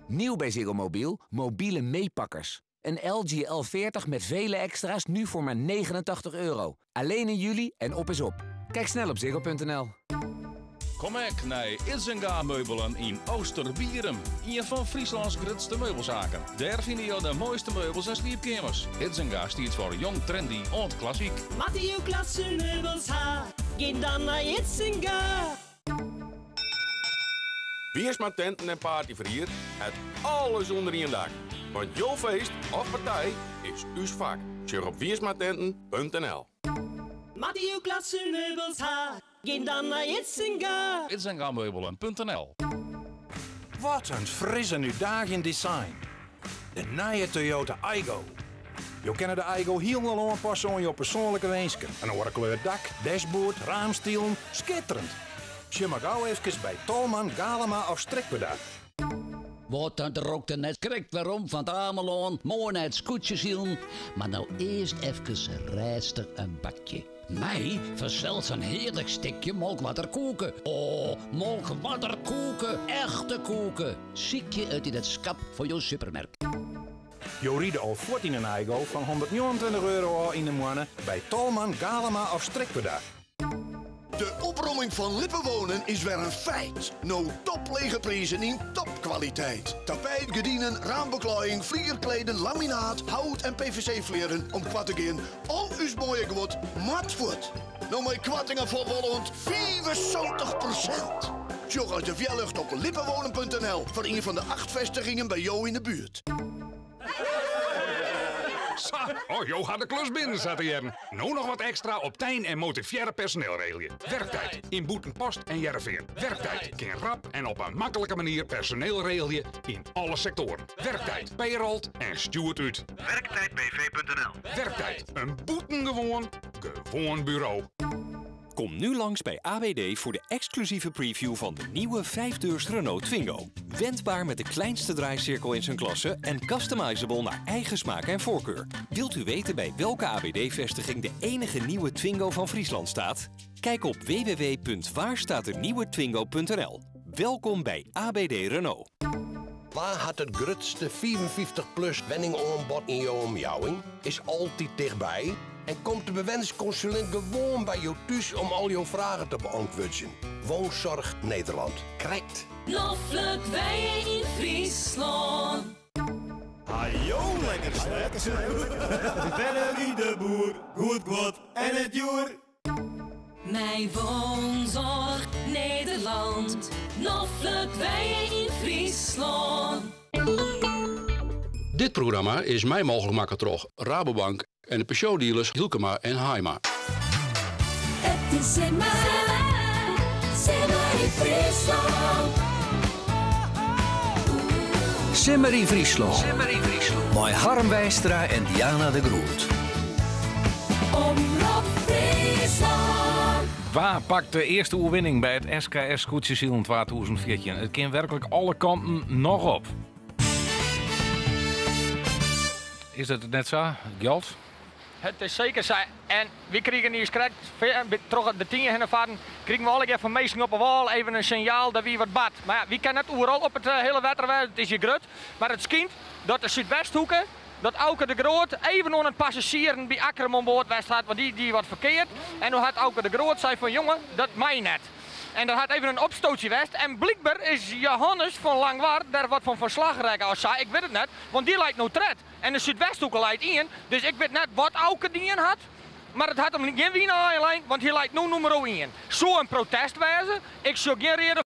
Nieuw bij Ziggo Mobiel, mobiele meepakkers. Een LG L40 met vele extra's nu voor maar 89 euro. Alleen in juli en op is op. Kijk snel op ziggo.nl. Kom ek naar Itzinga Meubelen in Oosterwierum. Een van Frieslands grootste meubelzaken. Daar vind je de mooiste meubels en sleepkamers. Itzinga staat voor jong, trendy en klassiek. Mathieu klasse meubels ha. Ga dan naar Itzinga. Wiersma Tenten en Partyverhier. Het alles onder één dak. Want jouw feest of partij is uw vak. Surf op wiersmatenten.nl. Mathieu klasse meubels ha. Ga dan naar Itzinga. Itzingameubelen.nl. Wat een frisse nu dag in design. De nieuwe Toyota Aygo. Je kan de Aygo helemaal aanpassen aan je persoonlijke wensen. Een oorkleur dak, dashboard, raamstielen, schitterend. Je mag gauw even bij Tolman, Galema of Strikbedacht. Wat een drukte net krijgt waarom van het Ameloon, mooi naar het scootje zien. Maar nou eerst even rijstig een bakje. Mij verzelt een heerlijk stikje molkwaterkoeken. Oh, molkwaterkoeken, echte koeken. Ziek je uit in het schap voor jouw supermerk. Je riede al voort in een Aygo van 129 euro in de maand bij Tolman, Galema of Strikbedacht. De opruiming van Lippenwonen is weer een feit. Nou toplege prijzen in topkwaliteit. Tapijt, gedienden, raambeklaaiing, vlierkleden, laminaat, hout en PVC-vleren om kwart te gaan. Al uw mooie geword matvoet. Nou met kwattingen voor Holland 75%. Zorg uit de Vjellucht op lippenwonen.nl voor een van de 8 vestigingen bij jou in de buurt. Jo gaat de klus binnen zetten, Jern. Nou nog wat extra op Tijn en motiviëre personeel regelen. Werktijd in Boeten, Post en Jereveen. Werktijd kan rap en op een makkelijke manier personeel regelen in alle sectoren. Werktijd bij Rolt en stuurt uit. Werktijdbv.nl. Werktijd, een boetengewoon bureau. Kom nu langs bij ABD voor de exclusieve preview van de nieuwe 5-deurs Renault Twingo. Wendbaar met de kleinste draaicirkel in zijn klasse en customizable naar eigen smaak en voorkeur. Wilt u weten bij welke ABD-vestiging de enige nieuwe Twingo van Friesland staat? Kijk op www.waarstaatdenieuwetwingo.nl. Welkom bij ABD Renault. Waar had het grootste 55-plus wenningaanbod in jouw omjouwing? Is altijd dichtbij. En komt de bewensingsconsulent gewoon bij jou thuis om al jouw vragen te beantwoorden. Woonzorg Nederland. Krijgt. Loffelijk wij in Friesland. Hajo, lekker slet. Bennerie de boer, goed en het joer. Mijn woonzorg Nederland. Loffelijk wij in Friesland. Dit programma is mij mogelijk maken door Rabobank en de Peugeot-dealers Hilkema en Haima. Het is Simmer in Friesland. Simmer in Friesland. Bij Harm Wijstra en Diana de Groot. Omroep Friesland. Waar pakt de eerste overwinning bij het SKS Scootjesiel 2014? Het kan werkelijk alle kanten nog op. Is dat net zo? Geld? Het is zeker zo. En we kregen hier terug de 10 heen varen, kregen we alle even meestal op de wal even een signaal dat wie wat bad. Maar ja, wie kan net overal op het hele water, het is hier grut. Maar het schijnt dat de Zuidwesthoeken, dat Auke de Groot even aan het passagieren bij Akkerem aan boord was, want die wat verkeerd. En toen had Auke de Groot zei van jongen, dat mij net. En dat had even een opstootje geweest. En blijkbaar is Johannes van Langwaard daar wat van verslag rekken als zij. Ik weet het net, want die lijkt nou tred. En de Zuidwesthoeken lijkt in. Dus ik weet net wat Auke die in had. Maar het had hem geen wien aan, want hij lijkt nu nummer 1. Zo'n protest wijzen. Ik zou geen reden